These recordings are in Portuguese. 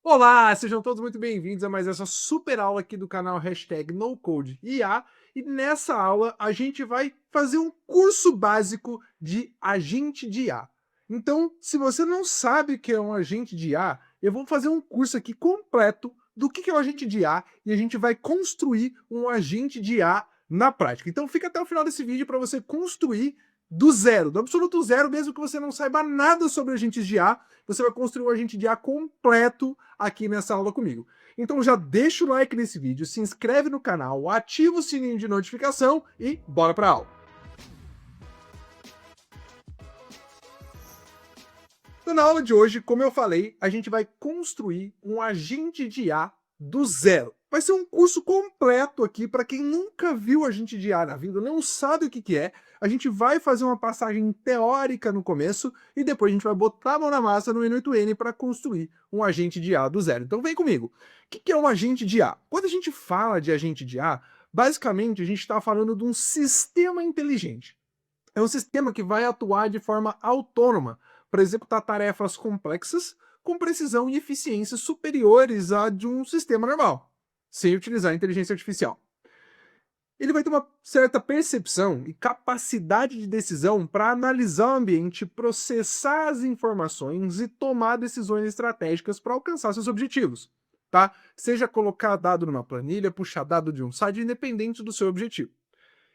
Olá, sejam todos muito bem-vindos a mais essa super aula aqui do canal #NoCodeIA. E nessa aula a gente vai fazer um curso básico de agente de IA. Então, se você não sabe o que é um agente de IA, eu vou fazer um curso aqui completo do que é um agente de IA e a gente vai construir um agente de IA na prática. Então fica até o final desse vídeo para você construir do zero, do absoluto zero, mesmo que você não saiba nada sobre agentes de IA, você vai construir um agente de IA completo aqui nessa aula comigo. Então já deixa o like nesse vídeo, se inscreve no canal, ativa o sininho de notificação e bora pra aula. Então, na aula de hoje, como eu falei, a gente vai construir um agente de IA do zero. Vai ser um curso completo aqui para quem nunca viu agente de IA na vida, não sabe o que é. A gente vai fazer uma passagem teórica no começo e depois a gente vai botar a mão na massa no N8N para construir um agente de IA do zero. Então vem comigo. O que é um agente de IA? Quando a gente fala de agente de IA, basicamente a gente está falando de um sistema inteligente. É um sistema que vai atuar de forma autônoma para executar tarefas complexas com precisão e eficiência superiores à de um sistema normal, sem utilizar inteligência artificial. Ele vai ter uma certa percepção e capacidade de decisão para analisar o ambiente, processar as informações e tomar decisões estratégicas para alcançar seus objetivos, tá? Seja colocar dado numa planilha, puxar dado de um site, independente do seu objetivo.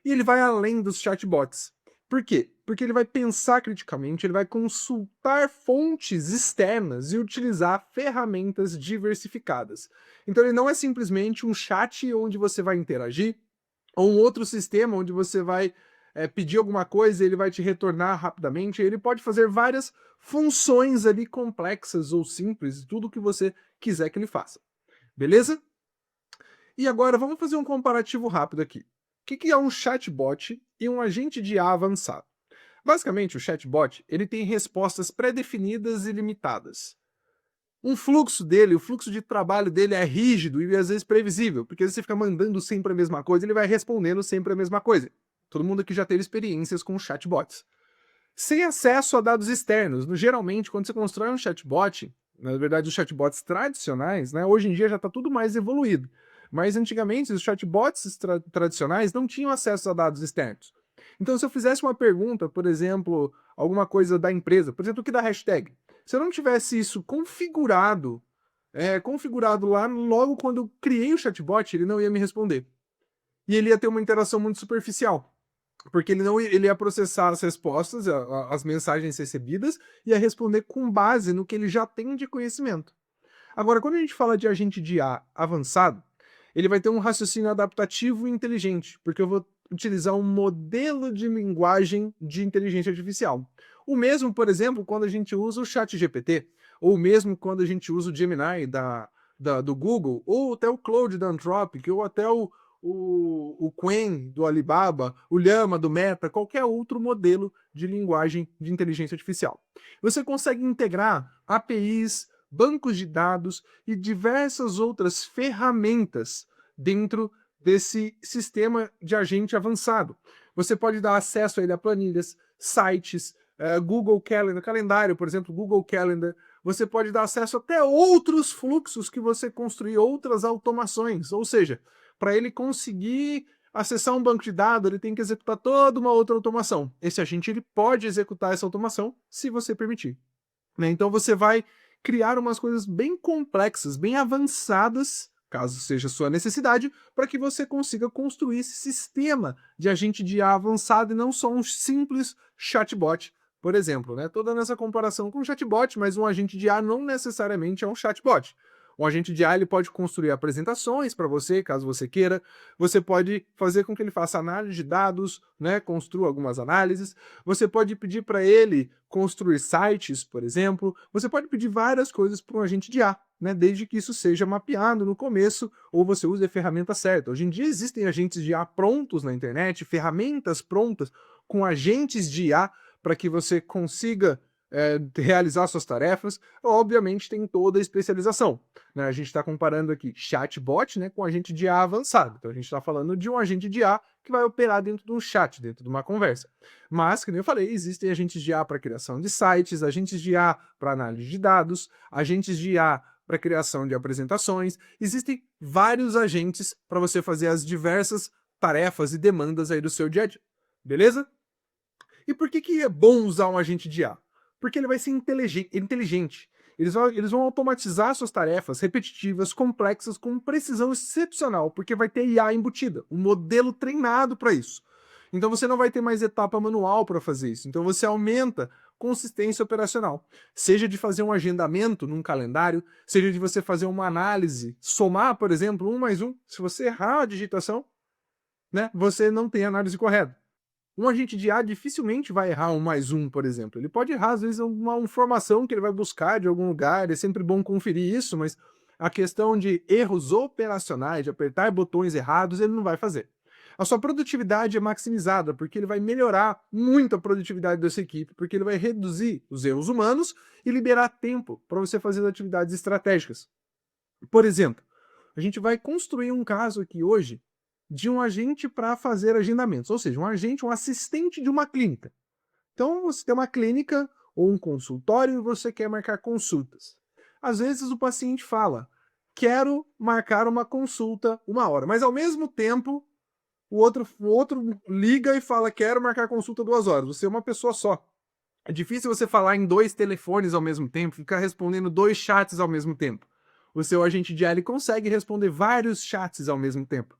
E ele vai além dos chatbots. Por quê? Porque ele vai pensar criticamente, ele vai consultar fontes externas e utilizar ferramentas diversificadas. Então ele não é simplesmente um chat onde você vai interagir, ou um outro sistema onde você vai pedir alguma coisa e ele vai te retornar rapidamente. Ele pode fazer várias funções ali complexas ou simples, tudo o que você quiser que ele faça. Beleza? E agora vamos fazer um comparativo rápido aqui. O que é um chatbot e um agente de IA avançado? Basicamente, o chatbot ele tem respostas pré-definidas e limitadas. O fluxo de trabalho dele é rígido e às vezes previsível, porque você fica mandando sempre a mesma coisa, ele vai respondendo sempre a mesma coisa. Todo mundo aqui já teve experiências com chatbots. Sem acesso a dados externos. Geralmente, quando você constrói um chatbot, na verdade, os chatbots tradicionais, né, hoje em dia já está tudo mais evoluído. Mas antigamente, os chatbots tradicionais não tinham acesso a dados externos. Então, se eu fizesse uma pergunta, por exemplo, alguma coisa da empresa, por exemplo, o que da hashtag, se eu não tivesse isso configurado lá, logo quando eu criei o chatbot, ele não ia me responder. E ele ia ter uma interação muito superficial. Porque ele ia processar as respostas, as mensagens recebidas, e ia responder com base no que ele já tem de conhecimento. Agora, quando a gente fala de agente de IA avançado, ele vai ter um raciocínio adaptativo e inteligente, porque eu vou utilizar um modelo de linguagem de inteligência artificial. O mesmo, por exemplo, quando a gente usa o chat GPT, ou mesmo quando a gente usa o Gemini do Google, ou até o Claude da Anthropic, ou até o Qwen do Alibaba, o Llama do Meta, qualquer outro modelo de linguagem de inteligência artificial. Você consegue integrar APIs, bancos de dados e diversas outras ferramentas dentro desse sistema de agente avançado. Você pode dar acesso a ele a planilhas, sites, Google Calendar, calendário, por exemplo, Google Calendar. Você pode dar acesso até outros fluxos que você construir, outras automações. Ou seja, para ele conseguir acessar um banco de dados, ele tem que executar toda uma outra automação. Esse agente ele pode executar essa automação se você permitir. Né? Então você vai criar umas coisas bem complexas, bem avançadas, caso seja a sua necessidade, para que você consiga construir esse sistema de agente de IA avançado e não só um simples chatbot, por exemplo. Né? Estou dando essa comparação com um chatbot, mas um agente de IA não necessariamente é um chatbot. Um agente de IA ele pode construir apresentações para você, caso você queira. Você pode fazer com que ele faça análise de dados, né, construa algumas análises. Você pode pedir para ele construir sites, por exemplo. Você pode pedir várias coisas para um agente de IA, né, desde que isso seja mapeado no começo ou você use a ferramenta certa. Hoje em dia existem agentes de IA prontos na internet, ferramentas prontas com agentes de IA para que você consiga realizar suas tarefas. Obviamente tem toda a especialização. Né? A gente está comparando aqui chatbot, né, com agente de IA avançado. Então a gente está falando de um agente de IA que vai operar dentro de um chat, dentro de uma conversa. Mas, como eu falei, existem agentes de IA para criação de sites, agentes de IA para análise de dados, agentes de IA para criação de apresentações. Existem vários agentes para você fazer as diversas tarefas e demandas aí do seu dia a dia, beleza? E por que é bom usar um agente de IA? Porque ele vai ser inteligente. Eles vão automatizar suas tarefas repetitivas, complexas, com precisão excepcional, porque vai ter IA embutida, um modelo treinado para isso. Então você não vai ter mais etapa manual para fazer isso. Então você aumenta consistência operacional. Seja de fazer um agendamento num calendário, seja de você fazer uma análise, somar, por exemplo, 1 mais 1. Se você errar a digitação, né, você não tem a análise correta. Um agente de IA dificilmente vai errar 1 mais 1, por exemplo. Ele pode errar, às vezes, uma informação que ele vai buscar de algum lugar, é sempre bom conferir isso, mas a questão de erros operacionais, de apertar botões errados, ele não vai fazer. A sua produtividade é maximizada, porque ele vai melhorar muito a produtividade dessa equipe, porque ele vai reduzir os erros humanos e liberar tempo para você fazer as atividades estratégicas. Por exemplo, a gente vai construir um caso aqui hoje de um agente para fazer agendamentos, ou seja, um agente, um assistente de uma clínica. Então você tem uma clínica ou um consultório e você quer marcar consultas. Às vezes o paciente fala, quero marcar uma consulta 1 hora, mas ao mesmo tempo o outro liga e fala, quero marcar consulta 2 horas. Você é uma pessoa só. É difícil você falar em 2 telefones ao mesmo tempo, ficar respondendo 2 chats ao mesmo tempo. O seu agente de IA ele consegue responder vários chats ao mesmo tempo,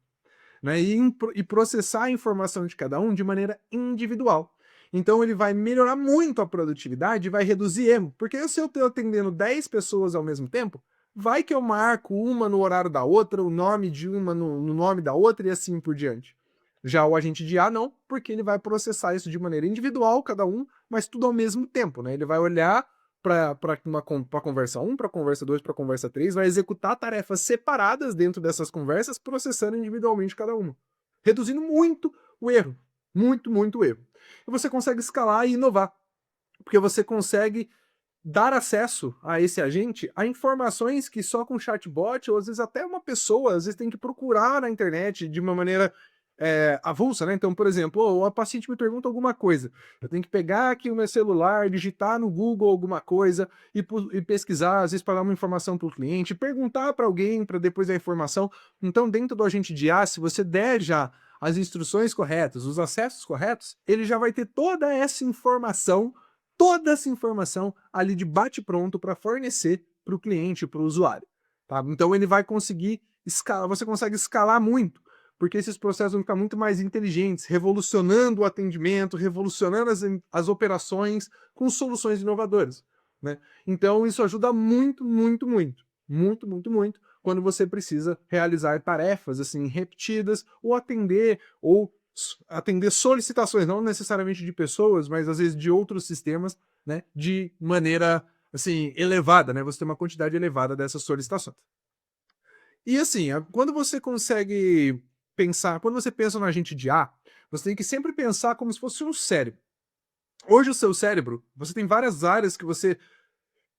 né? E processar a informação de cada um de maneira individual. Então ele vai melhorar muito a produtividade e vai reduzir erro. Porque se eu estou atendendo 10 pessoas ao mesmo tempo, vai que eu marco uma no horário da outra, o nome de uma no nome da outra e assim por diante. Já o agente de IA não, porque ele vai processar isso de maneira individual, cada um, mas tudo ao mesmo tempo, né? Ele vai olhar para a conversa 1, para a conversa 2, para a conversa 3, vai executar tarefas separadas dentro dessas conversas, processando individualmente cada uma, reduzindo muito o erro, muito erro. E você consegue escalar e inovar, porque você consegue dar acesso a esse agente a informações que só com chatbot, ou às vezes até uma pessoa, às vezes tem que procurar na internet de uma maneira avulsa, né? Então, por exemplo, a paciente me pergunta alguma coisa, eu tenho que pegar aqui o meu celular, digitar no Google alguma coisa e pesquisar, às vezes para dar uma informação para o cliente, perguntar para alguém para depois dar a informação. Então, dentro do agente de IA, se você der já as instruções corretas, os acessos corretos, ele já vai ter toda essa informação ali de bate-pronto para fornecer para o cliente, para o usuário. Tá? Então ele vai conseguir escalar, você consegue escalar muito, porque esses processos vão ficar muito mais inteligentes, revolucionando o atendimento, revolucionando as operações com soluções inovadoras, né? Então isso ajuda muito quando você precisa realizar tarefas assim repetidas ou atender solicitações, não necessariamente de pessoas, mas às vezes de outros sistemas, né, de maneira assim elevada, né? Você tem uma quantidade elevada dessas solicitações. E assim, quando você consegue pensar, quando você pensa no agente de IA, você tem que sempre pensar como se fosse um cérebro. Hoje o seu cérebro, você tem várias áreas que você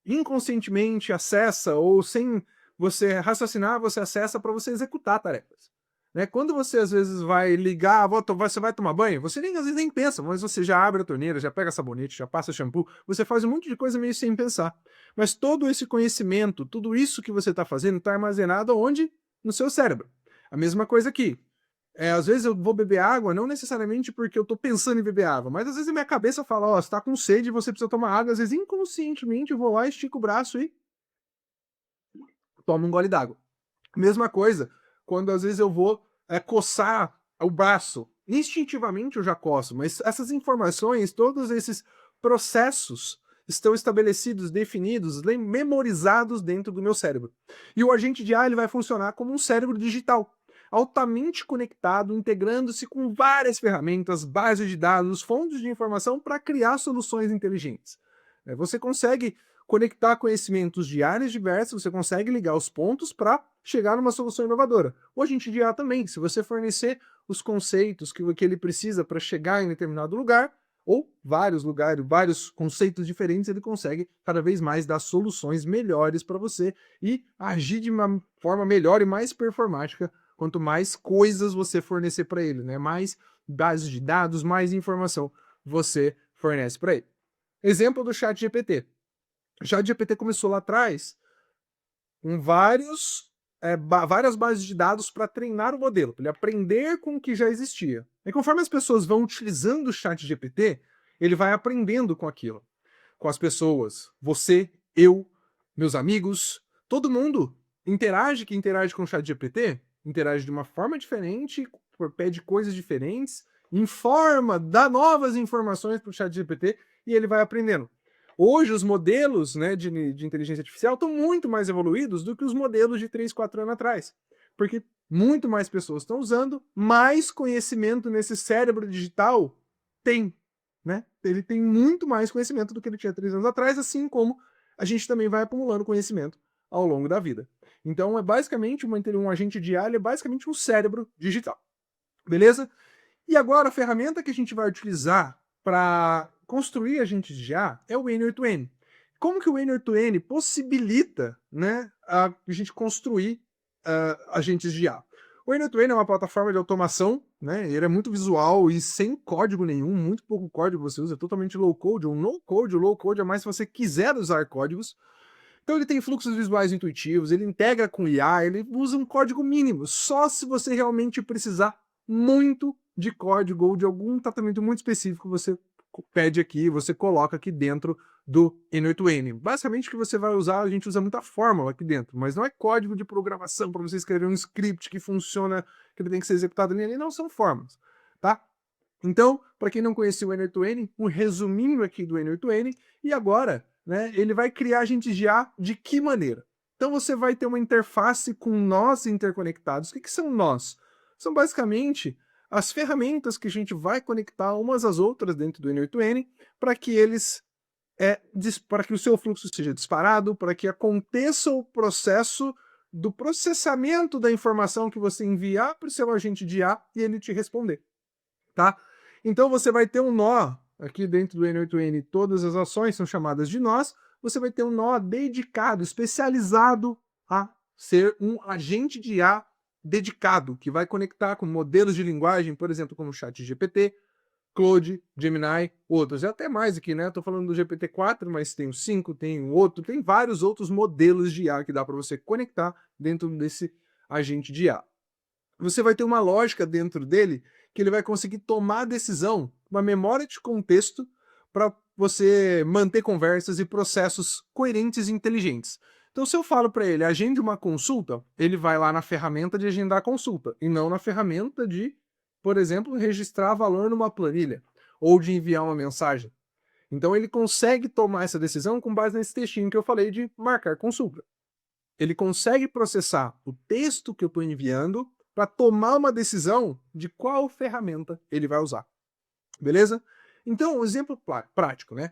inconscientemente acessa ou sem você raciocinar, você acessa para você executar tarefas. Né? Quando você às vezes vai ligar, você vai tomar banho, você às vezes nem pensa, mas você já abre a torneira, já pega sabonete, já passa shampoo, você faz um monte de coisa meio sem pensar. Mas todo esse conhecimento, tudo isso que você está fazendo está armazenado onde? No seu cérebro. A mesma coisa aqui. Às vezes eu vou beber água, não necessariamente porque eu tô pensando em beber água, mas às vezes a minha cabeça fala, ó, você tá com sede e você precisa tomar água, às vezes inconscientemente eu vou lá, estico o braço e tomo um gole d'água. Mesma coisa, quando às vezes eu vou coçar o braço, instintivamente eu já coço, mas essas informações, todos esses processos estão estabelecidos, definidos, memorizados dentro do meu cérebro. E o agente de IA ele vai funcionar como um cérebro digital, altamente conectado, integrando-se com várias ferramentas, bases de dados, fontes de informação para criar soluções inteligentes. Você consegue conectar conhecimentos de áreas diversas, você consegue ligar os pontos para chegar numa solução inovadora. O agente de IA também, se você fornecer os conceitos que ele precisa para chegar em determinado lugar, ou vários lugares, vários conceitos diferentes, ele consegue cada vez mais dar soluções melhores para você e agir de uma forma melhor e mais performática quanto mais coisas você fornecer para ele, né? Mais bases de dados, mais informação você fornece para ele. Exemplo do ChatGPT. O ChatGPT começou lá atrás várias bases de dados para treinar o modelo, para ele aprender com o que já existia. E conforme as pessoas vão utilizando o ChatGPT, ele vai aprendendo com aquilo, com as pessoas. Você, eu, meus amigos, todo mundo que interage com o ChatGPT, interage de uma forma diferente, pede coisas diferentes, informa, dá novas informações para o ChatGPT e ele vai aprendendo. Hoje, os modelos, né, de inteligência artificial estão muito mais evoluídos do que os modelos de 3, 4 anos atrás. Porque muito mais pessoas estão usando, mais conhecimento nesse cérebro digital tem. Né? Ele tem muito mais conhecimento do que ele tinha 3 anos atrás, assim como a gente também vai acumulando conhecimento ao longo da vida. Então, é basicamente um agente de IA, é basicamente um cérebro digital. Beleza? E agora, a ferramenta que a gente vai utilizar para construir agentes de IA é o N8N. Como que o N8N possibilita, né, a gente construir agentes de IA? O N8N é uma plataforma de automação, né, ele é muito visual e sem código nenhum, muito pouco código você usa, é totalmente low code ou no code. O low code é mais se você quiser usar códigos. Então ele tem fluxos visuais intuitivos, ele integra com IA, ele usa um código mínimo, só se você realmente precisar muito de código ou de algum tratamento muito específico, você pede aqui, você coloca aqui dentro do N8N. Basicamente o que você vai usar, a gente usa muita fórmula aqui dentro, mas não é código de programação para você escrever um script que funciona, que ele tem que ser executado ali, não são fórmulas, tá? Então, para quem não conhecia o N8N, um resuminho aqui do N8N, e agora, né, ele vai criar agentes de IA de que maneira? Então você vai ter uma interface com nós interconectados. O que são nós? São basicamente as ferramentas que a gente vai conectar umas às outras dentro do N8N para que para que o seu fluxo seja disparado, para que aconteça o processo do processamento da informação que você enviar para o seu agente de IA e ele te responder. Tá? Então você vai ter um nó, aqui dentro do N8N todas as ações são chamadas de nós, você vai ter um nó dedicado, especializado a ser um agente de IA dedicado, que vai conectar com modelos de linguagem, por exemplo, como o ChatGPT, Claude, Gemini, outros. E até mais aqui, né? Estou falando do GPT-4, mas tem o 5, tem o outro, tem vários outros modelos de IA que dá para você conectar dentro desse agente de IA. Você vai ter uma lógica dentro dele que ele vai conseguir tomar a decisão, uma memória de contexto para você manter conversas e processos coerentes e inteligentes. Então, se eu falo para ele, agende uma consulta, ele vai lá na ferramenta de agendar a consulta, e não na ferramenta de, por exemplo, registrar valor numa planilha, ou de enviar uma mensagem. Então, ele consegue tomar essa decisão com base nesse textinho que eu falei de marcar consulta. Ele consegue processar o texto que eu estou enviando para tomar uma decisão de qual ferramenta ele vai usar. Beleza? Então, um exemplo prático, né?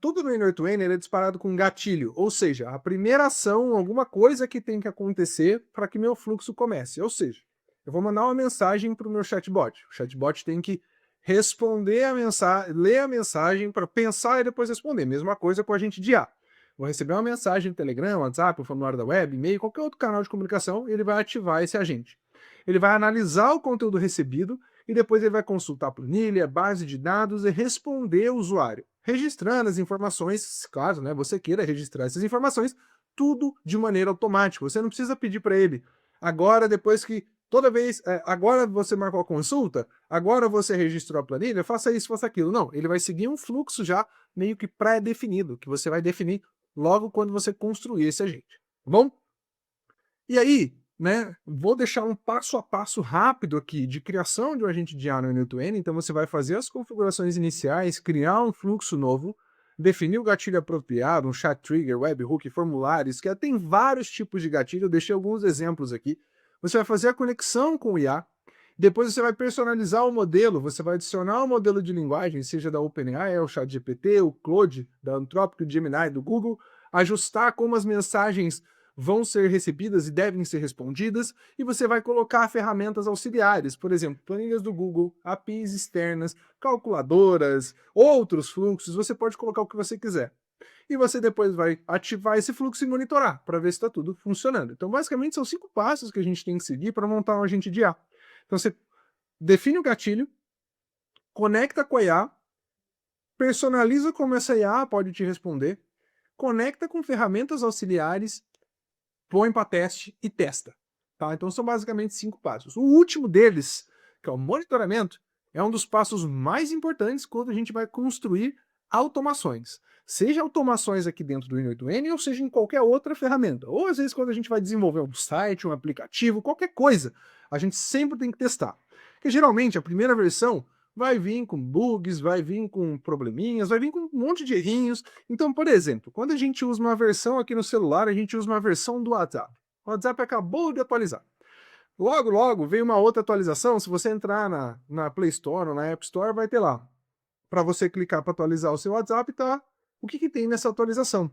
Tudo no N8N é disparado com gatilho, ou seja, a primeira ação, alguma coisa que tem que acontecer para que meu fluxo comece. Ou seja, eu vou mandar uma mensagem para o meu chatbot. O chatbot tem que responder a mensagem, ler a mensagem para pensar e depois responder. Mesma coisa com a gente de IA. Vou receber uma mensagem no Telegram, WhatsApp, o formulário da web, e-mail, qualquer outro canal de comunicação, e ele vai ativar esse agente. Ele vai analisar o conteúdo recebido e depois ele vai consultar a planilha, base de dados e responder ao usuário, registrando as informações, caso você queira registrar essas informações, tudo de maneira automática. Você não precisa pedir para ele, agora depois que toda vez, agora você marcou a consulta, agora você registrou a planilha, faça isso, faça aquilo. Não, ele vai seguir um fluxo já meio que pré-definido, que você vai definir logo quando você construir esse agente, tá bom? E aí, né, vou deixar um passo a passo rápido aqui de criação de um agente de IA no N8N, então você vai fazer as configurações iniciais, criar um fluxo novo, definir o gatilho apropriado, um chat trigger, webhook, formulários, que tem vários tipos de gatilho, eu deixei alguns exemplos aqui. Você vai fazer a conexão com o IA, depois você vai personalizar o modelo, você vai adicionar um modelo de linguagem, seja da OpenAI, o ChatGPT, o Claude, da Anthropic, o Gemini, do Google, ajustar como as mensagens vão ser recebidas e devem ser respondidas, e você vai colocar ferramentas auxiliares, por exemplo, planilhas do Google, APIs externas, calculadoras, outros fluxos, você pode colocar o que você quiser. E você depois vai ativar esse fluxo e monitorar, para ver se está tudo funcionando. Então, basicamente, são 5 passos que a gente tem que seguir para montar um agente de IA. Então, você define o gatilho, conecta com a IA, personaliza como essa IA pode te responder, conecta com ferramentas auxiliares, põe para teste e testa. Tá? Então são basicamente 5 passos. O último deles, que é o monitoramento, é um dos passos mais importantes quando a gente vai construir automações. Seja automações aqui dentro do Win8N ou seja em qualquer outra ferramenta. Ou às vezes quando a gente vai desenvolver um site, um aplicativo, qualquer coisa, a gente sempre tem que testar. Porque geralmente a primeira versão vai vir com bugs, vai vir com probleminhas, vai vir com um monte de errinhos. Então, por exemplo, quando a gente usa uma versão aqui no celular, a gente usa uma versão do WhatsApp. O WhatsApp acabou de atualizar. Logo, logo, veio uma outra atualização. Se você entrar na Play Store ou na App Store, vai ter lá. Para você clicar para atualizar o seu WhatsApp, tá? O que tem nessa atualização?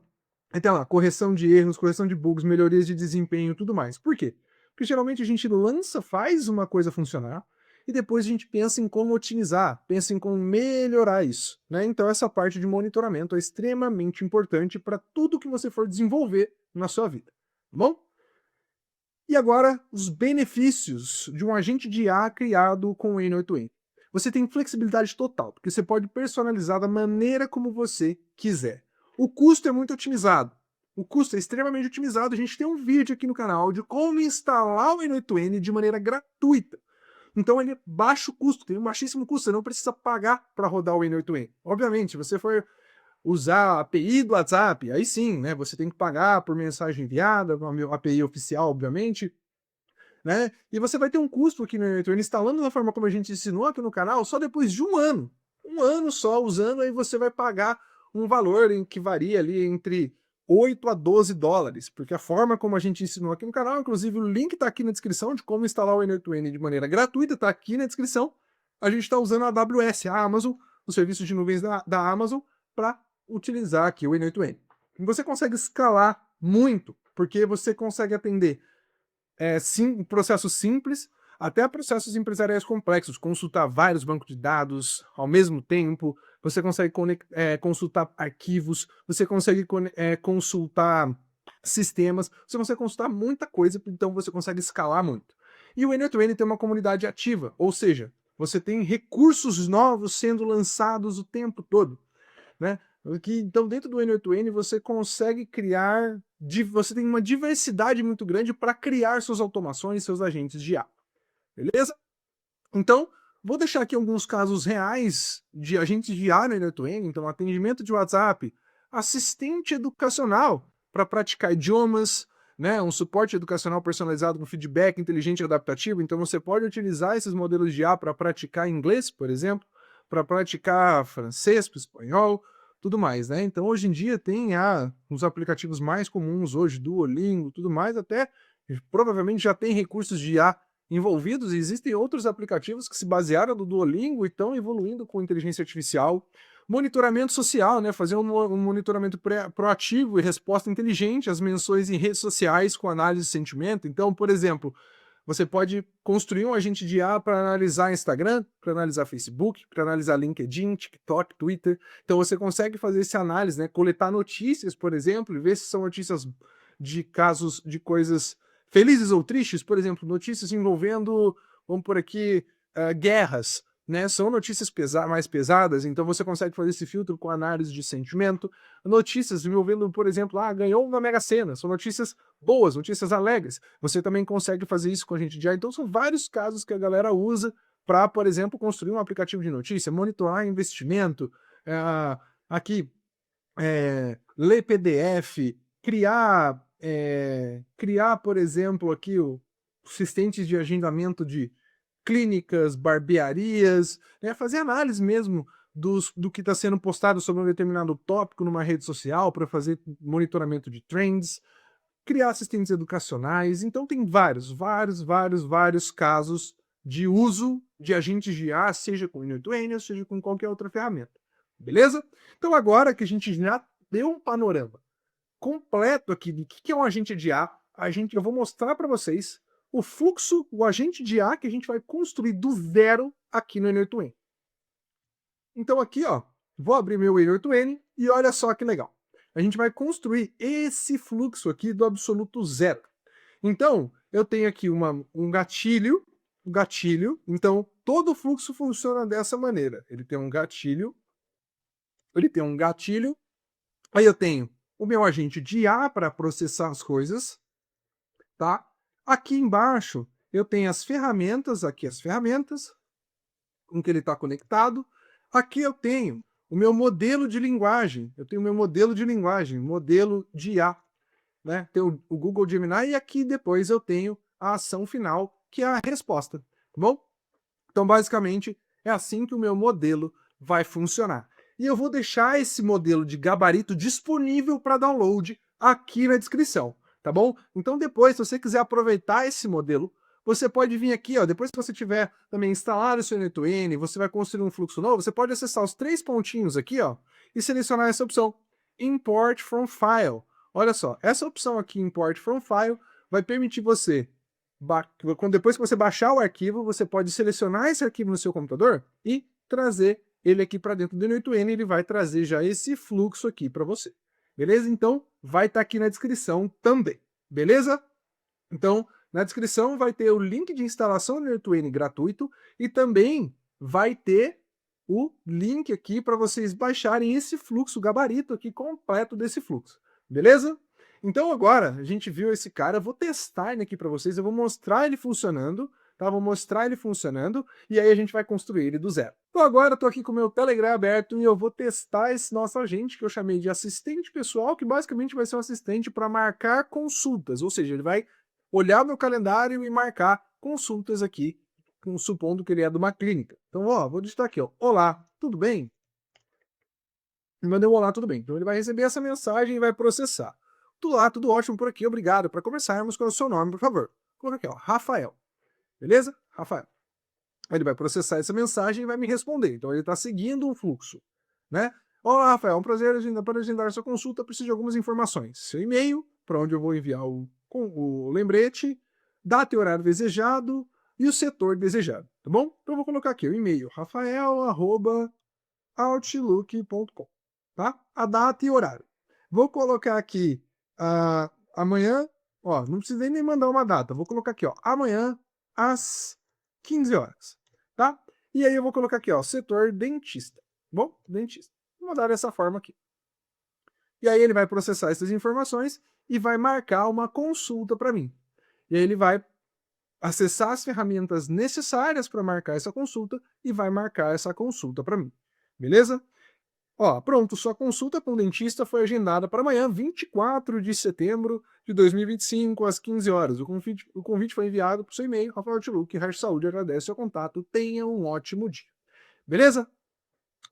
Aí tem lá, correção de erros, correção de bugs, melhorias de desempenho, tudo mais. Por quê? Porque geralmente a gente lança, faz uma coisa funcionar, e depois a gente pensa em como otimizar, pensa em como melhorar isso, né? Então essa parte de monitoramento é extremamente importante para tudo que você for desenvolver na sua vida, tá bom? E agora, os benefícios de um agente de IA criado com o N8N. Você tem flexibilidade total, porque você pode personalizar da maneira como você quiser. O custo é muito otimizado. O custo é extremamente otimizado. A gente tem um vídeo aqui no canal de como instalar o N8N de maneira gratuita. Então ele é baixo custo, tem um baixíssimo custo, você não precisa pagar para rodar o N8N. Obviamente, se você for usar a API do WhatsApp, aí sim, né, você tem que pagar por mensagem enviada, uma API oficial, obviamente, né, e você vai ter um custo aqui no N8N instalando da forma como a gente ensinou aqui no canal, só depois de um ano só usando, aí você vai pagar um valor que varia ali entre 8 a 12 dólares, porque a forma como a gente ensinou aqui no canal, inclusive o link está aqui na descrição de como instalar o N8N de maneira gratuita, está aqui na descrição, a gente está usando a AWS, a Amazon, o serviço de nuvens da Amazon, para utilizar aqui o N8N. Você consegue escalar muito, porque você consegue atender processos simples até processos empresariais complexos, consultar vários bancos de dados ao mesmo tempo, você consegue consultar arquivos, você consegue consultar sistemas, você consegue consultar muita coisa, então você consegue escalar muito. E o N8N tem uma comunidade ativa, ou seja, você tem recursos novos sendo lançados o tempo todo, né? Então, dentro do N8N, você consegue criar, você tem uma diversidade muito grande para criar suas automações, seus agentes de IA. Beleza? Então, vou deixar aqui alguns casos reais de agentes de IA no N8N, então atendimento de WhatsApp, assistente educacional para praticar idiomas, né, um suporte educacional personalizado com feedback inteligente e adaptativo, então você pode utilizar esses modelos de IA para praticar inglês, por exemplo, para praticar francês, espanhol, tudo mais, né? Então hoje em dia tem os aplicativos mais comuns hoje, Duolingo, tudo mais, até provavelmente já tem recursos de IA envolvidos, e existem outros aplicativos que se basearam no Duolingo e estão evoluindo com inteligência artificial. Monitoramento social, né? Fazer um monitoramento proativo e resposta inteligente às menções em redes sociais com análise de sentimento. Então, por exemplo, você pode construir um agente de IA para analisar Instagram, para analisar Facebook, para analisar LinkedIn, TikTok, Twitter. Então você consegue fazer essa análise, né? Coletar notícias, por exemplo, e ver se são notícias de casos de coisas felizes ou tristes, por exemplo, notícias envolvendo, vamos por aqui, guerras, né? São notícias mais pesadas, então você consegue fazer esse filtro com análise de sentimento. Notícias envolvendo, por exemplo, ganhou na Mega Sena, são notícias boas, notícias alegres. Você também consegue fazer isso com a gente de IA. Então são vários casos que a galera usa para, por exemplo, construir um aplicativo de notícia, monitorar investimento, aqui, ler PDF, criar, por exemplo, aqui assistentes de agendamento de clínicas, barbearias, né, fazer análise mesmo do que está sendo postado sobre um determinado tópico numa rede social para fazer monitoramento de trends, criar assistentes educacionais. Então tem vários casos de uso de agentes de IA, seja com o N8N ou seja com qualquer outra ferramenta. Beleza? Então agora que a gente já deu um panorama completo aqui de que é um agente de IA, eu vou mostrar para vocês o fluxo, o agente de IA que a gente vai construir do zero aqui no N8N. Então aqui, ó, vou abrir meu N8N e olha só que legal. A gente vai construir esse fluxo aqui do absoluto zero. Então, eu tenho aqui um gatilho, então todo o fluxo funciona dessa maneira. Ele tem um gatilho, aí eu tenho o meu agente de IA para processar as coisas, tá? Aqui embaixo eu tenho as ferramentas, aqui as ferramentas, com que ele está conectado. Aqui eu tenho o meu modelo de linguagem, modelo de IA, né? Tem o Google Gemini e aqui depois eu tenho a ação final, que é a resposta, tá bom? Então, basicamente, é assim que o meu modelo vai funcionar. E eu vou deixar esse modelo de gabarito disponível para download aqui na descrição, tá bom? Então, depois, se você quiser aproveitar esse modelo, você pode vir aqui, ó, depois que você tiver também instalado o seu N2N, você vai construir um fluxo novo, você pode acessar os 3 pontinhos aqui, ó, e selecionar essa opção, Import from File. Olha só, essa opção aqui, Import from File, vai permitir você, depois que você baixar o arquivo, você pode selecionar esse arquivo no seu computador e trazer ele aqui para dentro do N8N, ele vai trazer já esse fluxo aqui para você. Beleza? Então, vai estar aqui na descrição também. Beleza? Então, na descrição vai ter o link de instalação do N8N gratuito e também vai ter o link aqui para vocês baixarem esse fluxo, o gabarito aqui completo desse fluxo. Beleza? Então agora, a gente viu esse cara, eu vou testar ele aqui para vocês, eu vou mostrar ele funcionando, tá? Vou mostrar ele funcionando, e aí a gente vai construir ele do zero. Então agora eu tô aqui com o meu Telegram aberto e eu vou testar esse nosso agente, que eu chamei de assistente pessoal, que basicamente vai ser um assistente para marcar consultas, ou seja, ele vai olhar meu calendário e marcar consultas aqui, supondo que ele é de uma clínica. Então, ó, vou digitar aqui, ó, olá, tudo bem? Me mandei um olá, tudo bem. Então ele vai receber essa mensagem e vai processar. Tudo lá, tudo ótimo por aqui, obrigado. Para começarmos, qual é o seu nome, por favor? Coloca aqui, ó, Rafael. Beleza? Rafael. Ele vai processar essa mensagem e vai me responder. Então ele está seguindo um fluxo, né? Olá, Rafael, é um prazer para agendar sua consulta, preciso de algumas informações. Seu e-mail, para onde eu vou enviar o lembrete, data e horário desejado e o setor desejado, tá bom? Então eu vou colocar aqui o e-mail, rafael@outlook.com, tá? A data e horário. Vou colocar aqui amanhã, ó, não precisei nem mandar uma data, vou colocar aqui, ó, amanhã às 15 horas, tá? E aí eu vou colocar aqui, ó, setor dentista, bom? Dentista. Vou mandar dessa forma aqui. E aí ele vai processar essas informações e vai marcar uma consulta para mim. E aí ele vai acessar as ferramentas necessárias para marcar essa consulta e vai marcar essa consulta para mim. Beleza? Ó, pronto, sua consulta com o dentista foi agendada para amanhã, 24 de setembro de 2025, às 15 horas. O convite foi enviado para o seu e-mail, Rafael Outlook, Hash Saúde agradece seu contato. Tenha um ótimo dia. Beleza?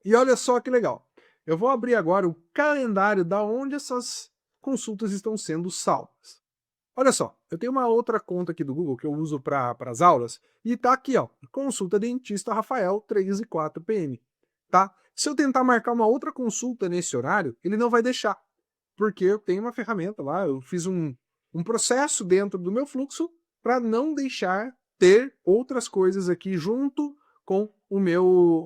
E olha só que legal. Eu vou abrir agora o calendário da onde essas consultas estão sendo salvas. Olha só, eu tenho uma outra conta aqui do Google que eu uso para as aulas, e tá aqui, ó, consulta dentista Rafael, 3 e 4 PM, tá? Se eu tentar marcar uma outra consulta nesse horário, ele não vai deixar, porque eu tenho uma ferramenta lá, eu fiz um processo dentro do meu fluxo para não deixar ter outras coisas aqui junto com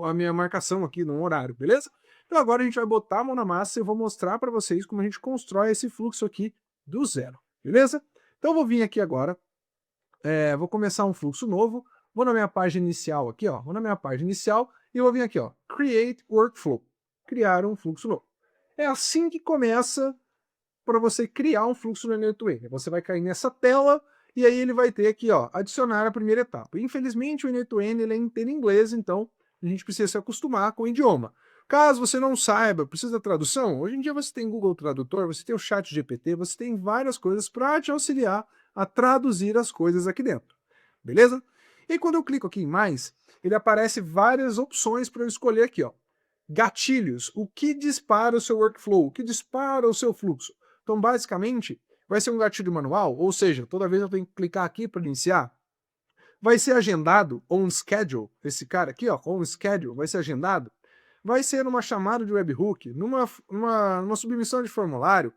a minha marcação aqui no horário, beleza? Então agora a gente vai botar a mão na massa e eu vou mostrar para vocês como a gente constrói esse fluxo aqui do zero, beleza? Então eu vou vir aqui agora, vou começar um fluxo novo, vou na minha página inicial aqui, ó, vou na minha página inicial e eu vou vir aqui, ó, Create Workflow, criar um fluxo novo. É assim que começa para você criar um fluxo no N8N. Você vai cair nessa tela e aí ele vai ter aqui, ó, adicionar a primeira etapa. Infelizmente o N8N ele é inteiro em inglês, então a gente precisa se acostumar com o idioma. Caso você não saiba, precisa da tradução, hoje em dia você tem Google Tradutor, você tem o ChatGPT, você tem várias coisas para te auxiliar a traduzir as coisas aqui dentro. Beleza? E aí, quando eu clico aqui em mais, ele aparece várias opções para eu escolher aqui, ó. Gatilhos, o que dispara o seu workflow, o que dispara o seu fluxo. Então, basicamente, vai ser um gatilho manual, ou seja, toda vez eu tenho que clicar aqui para iniciar. Vai ser agendado on schedule, esse cara aqui, ó, on schedule, vai ser agendado. Vai ser numa chamada de webhook, numa submissão de formulário.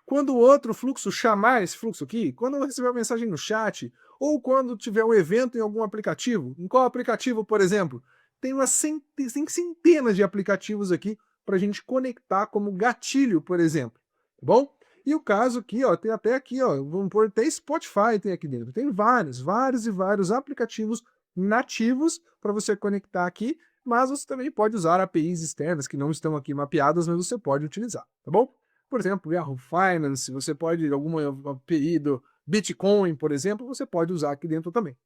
Quando o outro fluxo chamar esse fluxo aqui, quando eu receber uma mensagem no chat, ou quando tiver um evento em algum aplicativo, em qual aplicativo, por exemplo? Tem centenas de aplicativos aqui para a gente conectar como gatilho, por exemplo, tá bom? E o caso aqui, ó, tem até aqui, ó, vamos pôr até Spotify tem aqui dentro. Tem vários aplicativos nativos para você conectar aqui, mas você também pode usar APIs externas que não estão aqui mapeadas, mas você pode utilizar, tá bom? Por exemplo, Yahoo Finance, você pode alguma API Bitcoin, por exemplo, você pode usar aqui dentro também.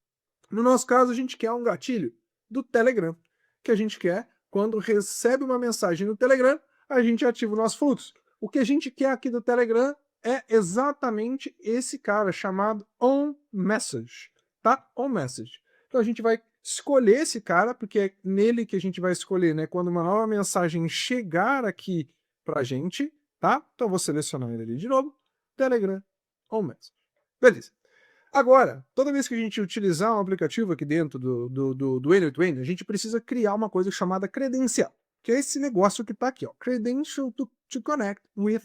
No nosso caso, a gente quer um gatilho do Telegram, que a gente quer, quando recebe uma mensagem no Telegram, a gente ativa o nosso fluxo. O que a gente quer aqui do Telegram é exatamente esse cara, chamado OnMessage, tá? OnMessage. Então a gente vai escolher esse cara, porque é nele que a gente vai escolher, né, quando uma nova mensagem chegar aqui pra gente, tá? Então eu vou selecionar ele ali de novo, Telegram, OnMessage. Beleza. Agora, toda vez que a gente utilizar um aplicativo aqui dentro do N8N, a gente precisa criar uma coisa chamada credencial, que é esse negócio que está aqui, ó, Credential to connect with,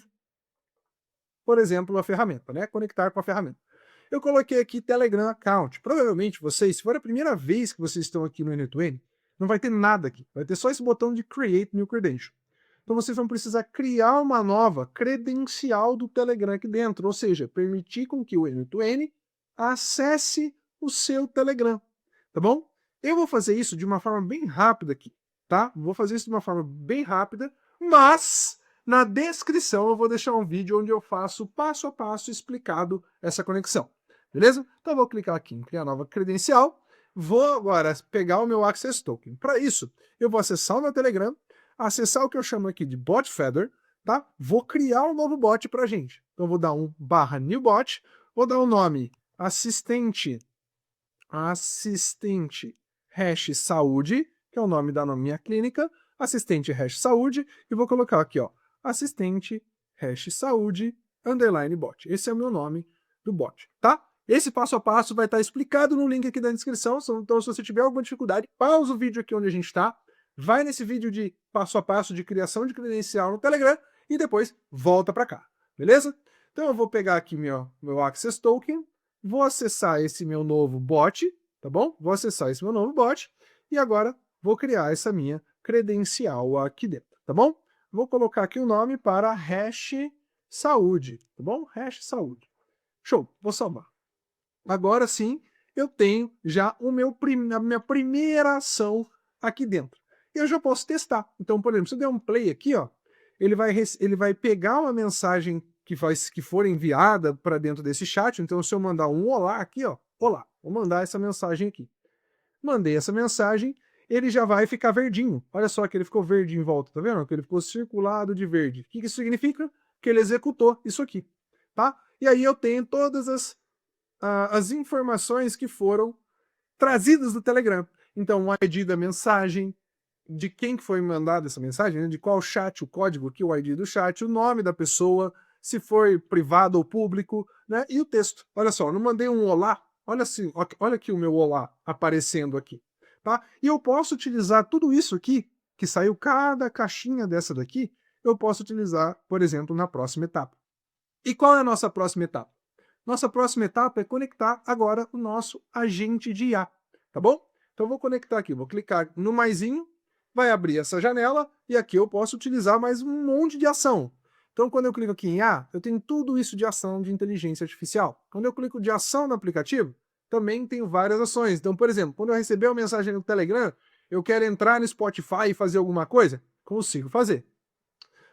por exemplo, a ferramenta, né? Conectar com a ferramenta. Eu coloquei aqui Telegram Account. Provavelmente vocês, se for a primeira vez que vocês estão aqui no N8N, não vai ter nada aqui. Vai ter só esse botão de Create New Credential. Então vocês vão precisar criar uma nova credencial do Telegram aqui dentro, ou seja, permitir com que o N8N acesse o seu Telegram, tá bom? Eu vou fazer isso de uma forma bem rápida aqui, tá? Vou fazer isso de uma forma bem rápida, mas na descrição eu vou deixar um vídeo onde eu faço passo a passo explicado essa conexão, beleza? Então eu vou clicar aqui em criar nova credencial, vou agora pegar o meu Access Token. Para isso, eu vou acessar o meu Telegram, acessar o que eu chamo aqui de Bot Feather, tá? Vou criar um novo bot pra gente. Então eu vou dar um /new bot, vou dar o nome assistente hash saúde, que é o nome da minha clínica, assistente hash saúde, e vou colocar aqui, ó, assistente hash saúde underline bot. Esse é o meu nome do bot, tá? Esse passo a passo vai estar explicado no link aqui da descrição, então se você tiver alguma dificuldade, pausa o vídeo aqui onde a gente está, vai nesse vídeo de passo a passo de criação de credencial no Telegram e depois volta para cá, beleza? Então eu vou pegar aqui meu Access Token, vou acessar esse meu novo bot, tá bom? Vou acessar esse meu novo bot e agora vou criar essa minha credencial aqui dentro, tá bom? Vou colocar aqui o nome para hash saúde, tá bom? Hash saúde. Show, vou salvar. Agora sim, eu tenho já a minha primeira ação aqui dentro. E eu já posso testar. Então, por exemplo, se eu der um play aqui, ó, ele vai pegar uma mensagem que for enviada para dentro desse chat. Então, se eu mandar um olá aqui, ó, olá, vou mandar essa mensagem aqui. Mandei essa mensagem, ele já vai ficar verdinho. Olha só que ele ficou verde em volta, tá vendo? Que ele ficou circulado de verde. O que isso significa? Que ele executou isso aqui, tá? E aí eu tenho todas as informações que foram trazidas do Telegram. Então, o ID da mensagem, de quem que foi mandada essa mensagem, né? De qual chat, o código aqui, o ID do chat, o nome da pessoa, se foi privado ou público, né? E o texto. Olha só, eu não mandei um olá, olha aqui o meu olá aparecendo aqui, tá? E eu posso utilizar tudo isso aqui, que saiu cada caixinha dessa daqui, eu posso utilizar, por exemplo, na próxima etapa. E qual é a nossa próxima etapa? Nossa próxima etapa é conectar agora o nosso agente de IA, tá bom? Então eu vou conectar aqui, vou clicar no maisinho, vai abrir essa janela e aqui eu posso utilizar mais um monte de ação. Então quando eu clico aqui em IA, eu tenho tudo isso de ação de inteligência artificial. Quando eu clico de ação no aplicativo, também tenho várias ações. Então, por exemplo, quando eu receber uma mensagem no Telegram, eu quero entrar no Spotify e fazer alguma coisa, consigo fazer.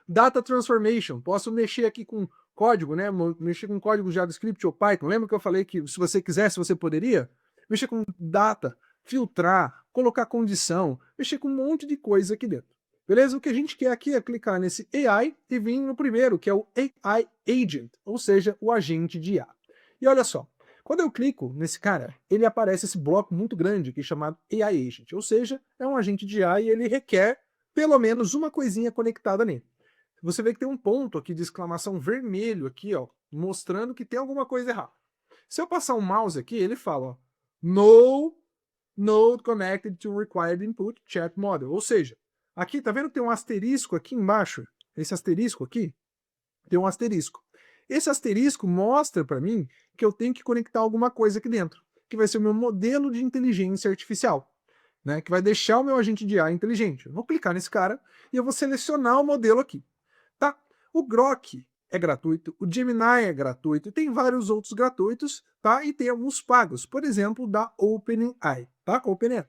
Data Transformation, posso mexer aqui com código, né? Mexer com código JavaScript ou Python. Lembra que eu falei que se você quisesse, você poderia? Mexer com data, filtrar, colocar condição, mexer com um monte de coisa aqui dentro. Beleza? O que a gente quer aqui é clicar nesse AI e vir no primeiro, que é o AI Agent, ou seja, o agente de IA. E olha só, quando eu clico nesse cara, ele aparece esse bloco muito grande aqui chamado AI Agent, ou seja, é um agente de IA e ele requer pelo menos uma coisinha conectada nele. Você vê que tem um ponto aqui de exclamação vermelho aqui, ó, mostrando que tem alguma coisa errada. Se eu passar um mouse aqui, ele fala, ó, No node connected to required input chat model. Ou seja, aqui, tá vendo que tem um asterisco aqui embaixo? Esse asterisco aqui, tem um asterisco. Esse asterisco mostra para mim que eu tenho que conectar alguma coisa aqui dentro, que vai ser o meu modelo de inteligência artificial, né, que vai deixar o meu agente de IA inteligente. Eu vou clicar nesse cara e eu vou selecionar o modelo aqui. Tá? O Grok é gratuito, o Gemini é gratuito, e tem vários outros gratuitos, tá? E tem alguns pagos, por exemplo, da OpenAI, tá? OpenAI.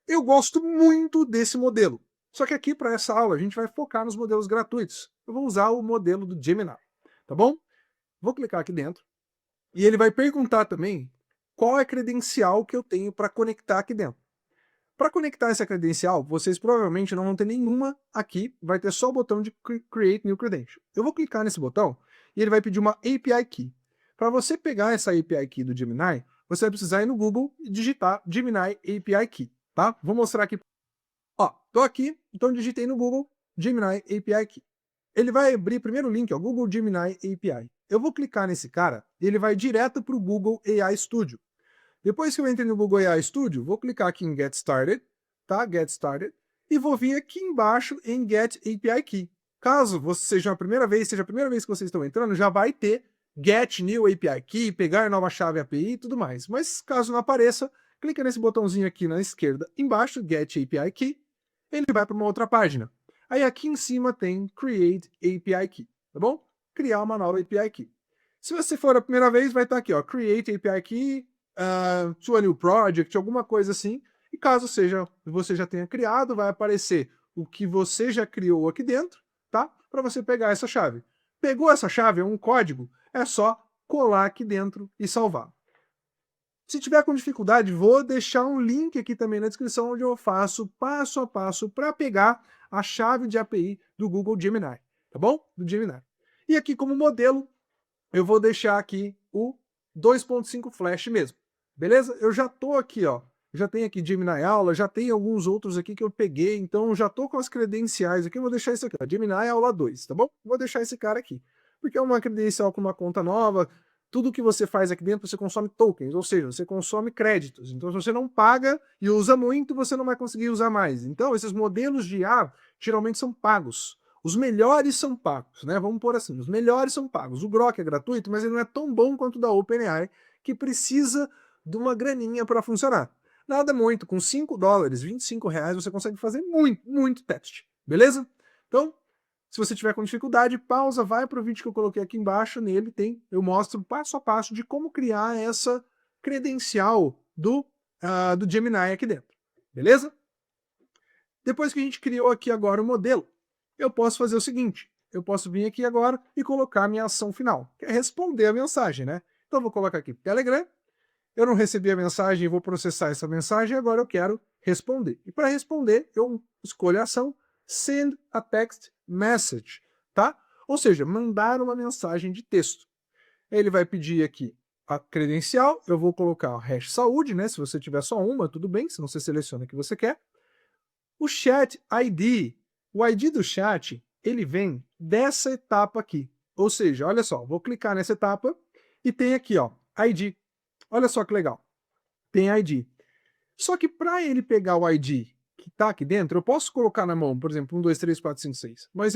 Eu gosto muito desse modelo, só que aqui para essa aula a gente vai focar nos modelos gratuitos. Eu vou usar o modelo do Gemini, tá bom? Vou clicar aqui dentro, E ele vai perguntar também qual é a credencial que eu tenho para conectar aqui dentro. Para conectar essa credencial, vocês provavelmente não vão ter nenhuma aqui, vai ter só o botão de Create New Credential. Eu vou clicar nesse botão e ele vai pedir uma API Key. Para você pegar essa API Key do Gemini, você vai precisar ir no Google e digitar Gemini API Key, tá? Vou mostrar aqui. Ó, tô aqui, então digitei no Google Gemini API Key. Ele vai abrir primeiro o link, ó, Google Gemini API. Eu vou clicar nesse cara e ele vai direto para o Google AI Studio. Depois que eu entrei no Google AI Studio, vou clicar aqui em Get Started, tá? Get Started, e vou vir aqui embaixo em Get API Key. Caso seja a primeira vez que vocês estão entrando, já vai ter Get New API Key, pegar nova chave API e tudo mais. Mas caso não apareça, clica nesse botãozinho aqui na esquerda embaixo, Get API Key, ele vai para uma outra página. Aí aqui em cima tem Create API Key, tá bom? Criar uma nova API Key. Se você for a primeira vez, vai estar aqui, ó, Create API Key, to a new project, alguma coisa assim. E caso você já tenha criado, vai aparecer o que você já criou aqui dentro, tá? Para você pegar essa chave. Pegou essa chave, é um código, é só colar aqui dentro e salvar. Se tiver com dificuldade, vou deixar um link aqui também na descrição onde eu faço passo a passo para pegar a chave de API do Google Gemini, tá bom? Do Gemini. E aqui como modelo, eu vou deixar aqui o 2.5 Flash mesmo. Beleza? Eu já tô aqui, ó. Já tem aqui Gemini Aula, já tem alguns outros aqui que eu peguei, então já tô com as credenciais aqui. Eu vou deixar isso aqui, ó, Gemini Aula 2, tá bom? Vou deixar esse cara aqui. Porque é uma credencial com uma conta nova, tudo que você faz aqui dentro você consome tokens, ou seja, você consome créditos. Então se você não paga e usa muito, você não vai conseguir usar mais. Então esses modelos de IA geralmente são pagos. Os melhores são pagos, né? Vamos pôr assim, os melhores são pagos. O Grok é gratuito, mas ele não é tão bom quanto o da OpenAI, que precisa de uma graninha para funcionar. Nada muito, com $5, R$ 25, você consegue fazer muito teste, beleza? Então, se você tiver com dificuldade, pausa, vai para o vídeo que eu coloquei aqui embaixo, nele eu mostro passo a passo de como criar essa credencial do Gemini aqui dentro, beleza? Depois que a gente criou aqui agora o modelo, eu posso fazer o seguinte, eu posso vir aqui agora e colocar a minha ação final, que é responder a mensagem, né? Então eu vou colocar aqui Telegram, eu não recebi a mensagem, vou processar essa mensagem, agora eu quero responder. E para responder, eu escolho a ação Send a Text Message, tá? Ou seja, mandar uma mensagem de texto. Ele vai pedir aqui a credencial, eu vou colocar o hash saúde, né? Se você tiver só uma, tudo bem, senão você seleciona o que você quer. O Chat ID, o ID do chat, ele vem dessa etapa aqui. Ou seja, olha só, vou clicar nessa etapa e tem aqui, ó, ID. Olha só que legal. Tem ID. Só que para ele pegar o ID que está aqui dentro, eu posso colocar na mão, por exemplo, 1, 2, 3, 4, 5, 6. Mas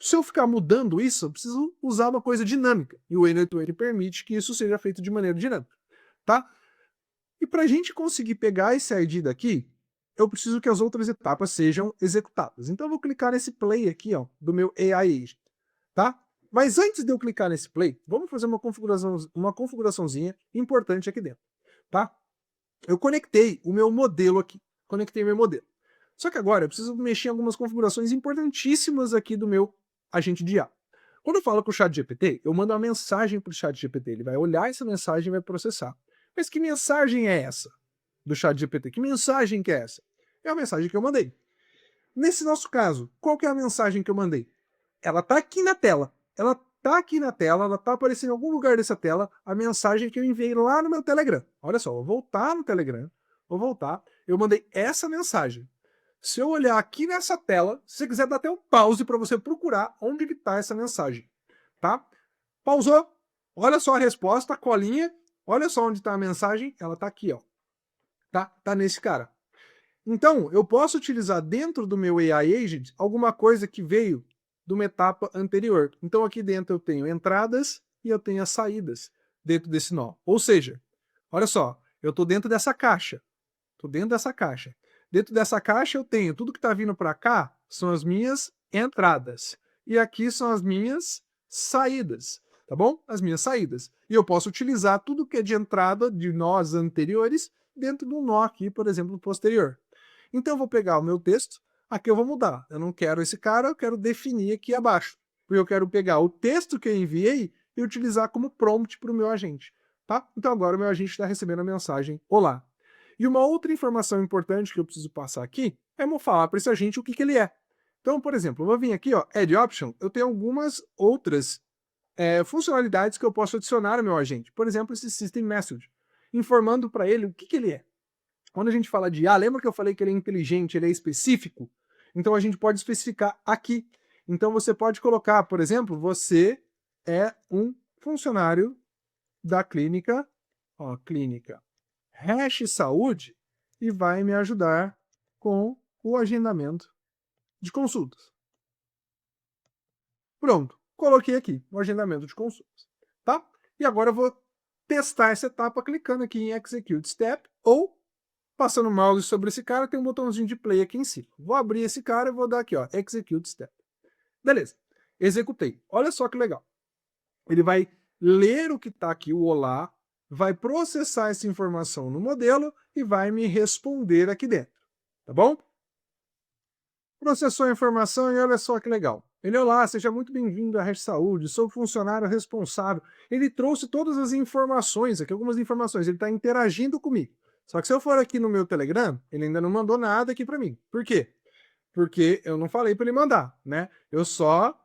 se eu ficar mudando isso, eu preciso usar uma coisa dinâmica. E o N8N permite que isso seja feito de maneira dinâmica. Tá? E para a gente conseguir pegar esse ID daqui, eu preciso que as outras etapas sejam executadas. Então eu vou clicar nesse play aqui, ó, do meu AI Agent. Tá? Mas antes de eu clicar nesse play, vamos fazer uma configuraçãozinha importante aqui dentro. Tá? Eu conectei o meu modelo aqui. Conectei meu modelo. Só que agora eu preciso mexer em algumas configurações importantíssimas aqui do meu agente de IA. Quando eu falo com o ChatGPT, eu mando uma mensagem para o ChatGPT. Ele vai olhar essa mensagem e vai processar. Mas que mensagem é essa do ChatGPT? Que mensagem que é essa? É a mensagem que eu mandei. Nesse nosso caso, qual que é a mensagem que eu mandei? Ela está aqui na tela. Ela tá aqui na tela, ela tá aparecendo em algum lugar dessa tela, a mensagem que eu enviei lá no meu Telegram. Olha só, vou voltar no Telegram, eu mandei essa mensagem. Se eu olhar aqui nessa tela, se você quiser dar até um pause para você procurar onde que tá essa mensagem, tá? Pausou, olha só a resposta, a colinha, olha só onde tá a mensagem, ela tá aqui, ó. Tá nesse cara. Então, eu posso utilizar dentro do meu AI Agent alguma coisa que veio de uma etapa anterior. Então aqui dentro eu tenho entradas e eu tenho as saídas dentro desse nó. Ou seja, olha só, eu estou dentro dessa caixa. Estou dentro dessa caixa. Dentro dessa caixa eu tenho tudo que está vindo para cá são as minhas entradas. E aqui são as minhas saídas. Tá bom? As minhas saídas. E eu posso utilizar tudo que é de entrada de nós anteriores dentro do nó aqui, por exemplo, posterior. Então eu vou pegar o meu texto, aqui eu vou mudar. Eu não quero esse cara, eu quero definir aqui abaixo. Porque eu quero pegar o texto que eu enviei e utilizar como prompt para o meu agente. tá? Então agora o meu agente está recebendo a mensagem olá. E uma outra informação importante que eu preciso passar aqui é falar para esse agente o que ele é. Então, por exemplo, eu vou vir aqui, ó, Add Option, eu tenho algumas outras funcionalidades que eu posso adicionar ao meu agente. Por exemplo, esse System Message, informando para ele o que ele é. Quando a gente fala de IA, lembra que eu falei que ele é inteligente, ele é específico? Então a gente pode especificar aqui. Então você pode colocar, por exemplo, você é um funcionário da clínica, ó, clínica #saúde, e vai me ajudar com o agendamento de consultas. Pronto, coloquei aqui o agendamento de consultas, tá? E agora eu vou testar essa etapa clicando aqui em Execute Step ou passando o mouse sobre esse cara, tem um botãozinho de play aqui em cima. Vou abrir esse cara e vou dar aqui, ó, Execute Step. Beleza, executei. Olha só que legal. Ele vai ler o que está aqui, o olá, vai processar essa informação no modelo e vai me responder aqui dentro, tá bom? Processou a informação e olha só que legal. Ele, olá, seja muito bem-vindo à Saúde, sou funcionário responsável. Ele trouxe todas as informações, aqui algumas informações, ele está interagindo comigo. Só que se eu for aqui no meu Telegram, ele ainda não mandou nada aqui para mim. Por quê? Porque eu não falei para ele mandar, né? Eu só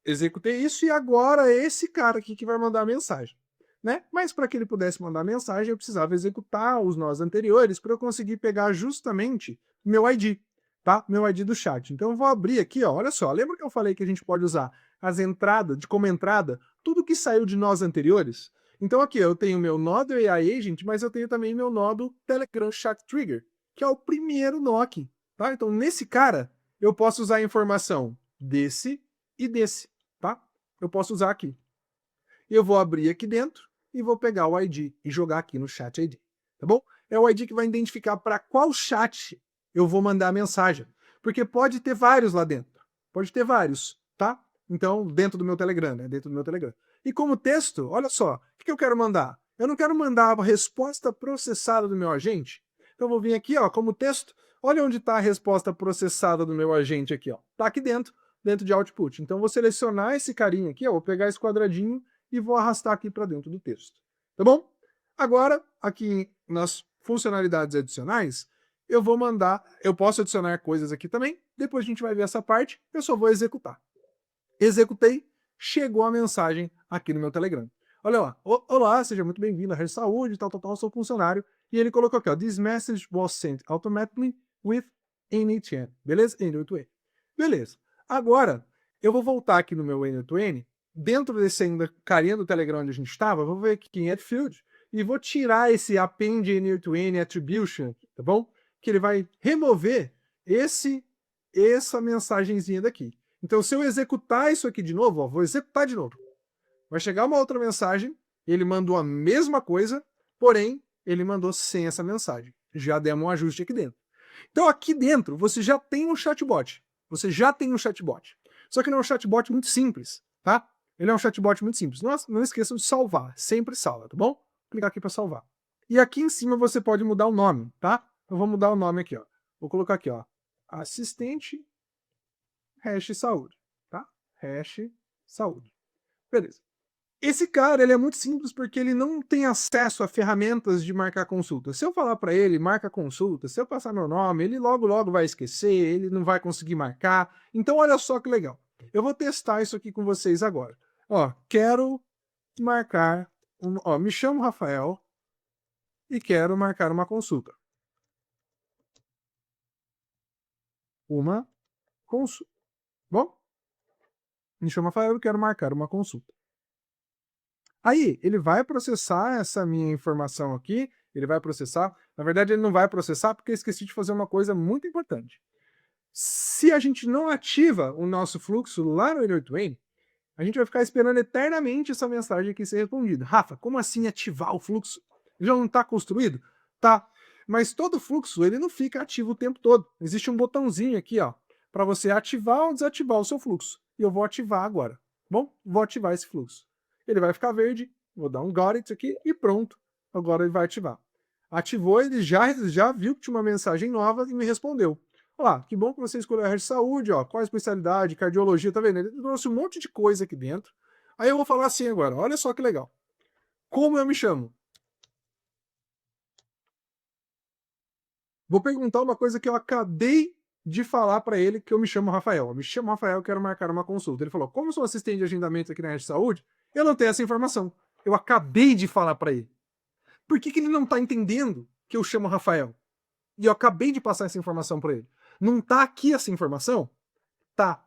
executei isso e agora é esse cara aqui que vai mandar a mensagem, né? Mas para que ele pudesse mandar a mensagem, eu precisava executar os nós anteriores para eu conseguir pegar justamente meu ID, tá? Meu ID do chat. Então eu vou abrir aqui, ó, olha só, lembra que eu falei que a gente pode usar as entradas, como entrada, tudo que saiu de nós anteriores? Então aqui eu tenho meu nó do AI Agent, mas eu tenho também meu nó do Telegram Chat Trigger, que é o primeiro nó aqui, tá? Então nesse cara, eu posso usar a informação desse e desse, tá? Eu posso usar aqui. Eu vou abrir aqui dentro e vou pegar o ID e jogar aqui no Chat ID, tá bom? É o ID que vai identificar para qual chat eu vou mandar a mensagem, porque pode ter vários lá dentro, pode ter vários, tá? Então, dentro do meu Telegram, né? Dentro do meu Telegram. E como texto, olha só, o que eu quero mandar? Eu não quero mandar a resposta processada do meu agente. Então, eu vou vir aqui, ó, como texto, olha onde está a resposta processada do meu agente aqui, ó. Tá aqui dentro de output. Então, eu vou selecionar esse carinha aqui, ó, vou pegar esse quadradinho e vou arrastar aqui para dentro do texto. Tá bom? Agora, aqui nas funcionalidades adicionais, eu vou mandar, eu posso adicionar coisas aqui também, depois a gente vai ver essa parte, eu só vou executar. Executei, chegou a mensagem aqui no meu Telegram. Olha lá, olá, seja muito bem-vindo à Saúde, tal, sou funcionário, e ele colocou aqui, ó, this message was sent automatically with N8N, beleza? N8N. Beleza. Agora, eu vou voltar aqui no meu N8N, dentro desse ainda carinha do Telegram onde a gente estava, vou ver aqui em Add Field, e vou tirar esse append N8N attribution, tá bom? Que ele vai remover essa mensagenzinha daqui. Então, se eu executar isso aqui de novo, ó, vou executar de novo. Vai chegar uma outra mensagem, ele mandou a mesma coisa, porém, ele mandou sem essa mensagem. Já demos um ajuste aqui dentro. Então, aqui dentro, você já tem um chatbot. Você já tem um chatbot. Só que não é um chatbot muito simples, tá? Ele é um chatbot muito simples. Não esqueçam de salvar. Sempre salva, tá bom? Vou clicar aqui para salvar. E aqui em cima você pode mudar o nome, tá? Eu vou mudar o nome aqui, ó. Vou colocar aqui, ó. Assistente #saúde, tá? #saúde. Beleza. Esse cara, ele é muito simples porque ele não tem acesso a ferramentas de marcar consulta. Se eu falar para ele, marca consulta, se eu passar meu nome, ele logo vai esquecer, ele não vai conseguir marcar. Então, olha só que legal. Eu vou testar isso aqui com vocês agora. Ó, quero marcar, ó, me chamo Rafael e quero marcar uma consulta. Uma consulta. Bom, me chamo Rafael e quero marcar uma consulta. Aí, ele vai processar essa minha informação aqui, ele vai processar. Na verdade, ele não vai processar porque eu esqueci de fazer uma coisa muito importante. Se a gente não ativa o nosso fluxo lá no N8N, a gente vai ficar esperando eternamente essa mensagem aqui ser respondida. Rafa, como assim ativar o fluxo? Ele já não está construído? Tá. Mas todo fluxo, ele não fica ativo o tempo todo. Existe um botãozinho aqui, ó, para você ativar ou desativar o seu fluxo. E eu vou ativar agora. Bom, vou ativar esse fluxo. Ele vai ficar verde, vou dar um got it aqui e pronto. Agora ele vai ativar. Ativou, ele já viu que tinha uma mensagem nova e me respondeu. Olá, que bom que você escolheu a área de saúde, ó, qual a especialidade, cardiologia, tá vendo? Ele trouxe um monte de coisa aqui dentro. Aí eu vou falar assim agora, olha só que legal. Como eu me chamo? Vou perguntar uma coisa que eu acabei de falar para ele, que eu me chamo Rafael. Eu me chamo Rafael, quero marcar uma consulta. Ele falou, como sou assistente de agendamento aqui na Rede Saúde, eu não tenho essa informação. Eu acabei de falar para ele. Por que ele não tá entendendo que eu chamo Rafael? E eu acabei de passar essa informação para ele. Não tá aqui essa informação? Tá.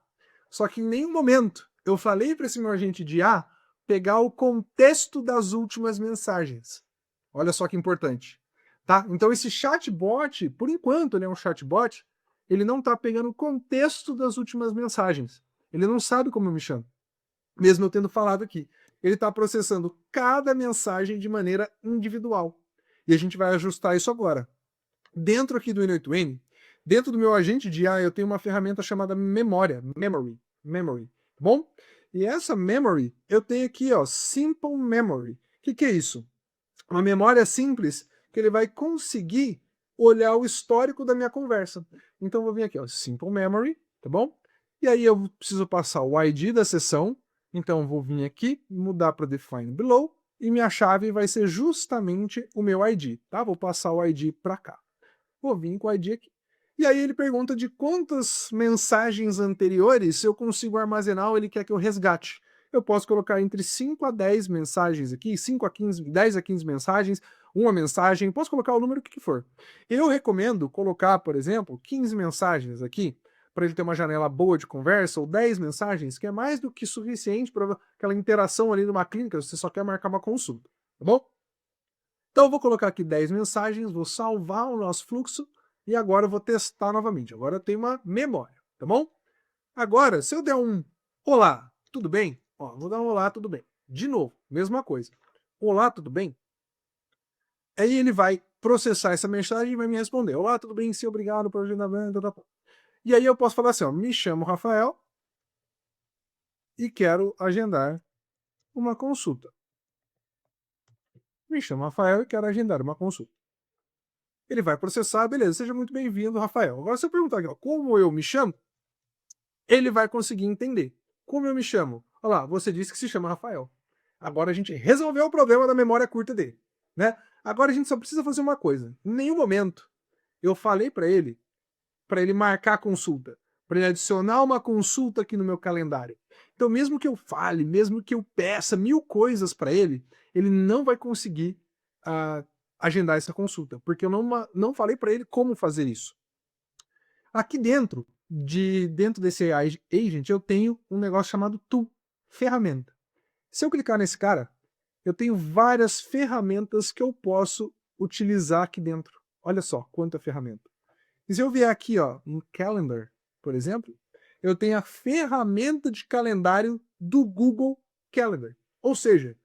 Só que em nenhum momento eu falei para esse meu agente de IA pegar o contexto das últimas mensagens. Olha só que importante. Tá? Então esse chatbot, por enquanto ele é um chatbot, ele não está pegando o contexto das últimas mensagens. Ele não sabe como eu me chamo. Mesmo eu tendo falado aqui. Ele está processando cada mensagem de maneira individual. E a gente vai ajustar isso agora. Dentro aqui do N8N, dentro do meu agente de IA, eu tenho uma ferramenta chamada memória, memory, tá bom? E essa memory, eu tenho aqui, ó, simple memory. O que é isso? Uma memória simples que ele vai conseguir olhar o histórico da minha conversa. Então eu vou vir aqui, ó, simple memory, tá bom? E aí eu preciso passar o ID da sessão, então eu vou vir aqui, mudar para define below, e minha chave vai ser justamente o meu ID, tá? Vou passar o ID para cá. Vou vir com o ID aqui. E aí ele pergunta de quantas mensagens anteriores eu consigo armazenar ou ele quer que eu resgate. Eu posso colocar entre 5 a 10 mensagens aqui, 5 a 15, 10 a 15 mensagens, uma mensagem, posso colocar o número que for. Eu recomendo colocar, por exemplo, 15 mensagens aqui, para ele ter uma janela boa de conversa, ou 10 mensagens, que é mais do que suficiente para aquela interação ali numa clínica, você só quer marcar uma consulta, tá bom? Então eu vou colocar aqui 10 mensagens, vou salvar o nosso fluxo e agora eu vou testar novamente. Agora eu tenho uma memória, tá bom? Agora, se eu der um olá, tudo bem? Ó, vou dar um olá, tudo bem. De novo, mesma coisa. Olá, tudo bem? Aí ele vai processar essa mensagem e vai me responder. Olá, tudo bem? Sim, obrigado pelo agendamento. E aí eu posso falar assim, ó, me chamo Rafael e quero agendar uma consulta. Me chamo Rafael e quero agendar uma consulta. Ele vai processar, beleza, seja muito bem-vindo, Rafael. Agora, se eu perguntar aqui, ó, como eu me chamo, ele vai conseguir entender. Como eu me chamo? Olha lá, você disse que se chama Rafael. Agora a gente resolveu o problema da memória curta dele, né? Agora a gente só precisa fazer uma coisa. Em nenhum momento eu falei para ele marcar a consulta, para ele adicionar uma consulta aqui no meu calendário. Então, mesmo que eu fale, mesmo que eu peça 1000 coisas para ele não vai conseguir agendar essa consulta, porque eu não falei para ele como fazer isso. Aqui dentro desse agent, eu tenho um negócio chamado tool, ferramenta. Se eu clicar nesse cara, eu tenho várias ferramentas que eu posso utilizar aqui dentro. Olha só quanta ferramenta. E se eu vier aqui, ó, no Calendar, por exemplo, eu tenho a ferramenta de calendário do Google Calendar. Ou seja,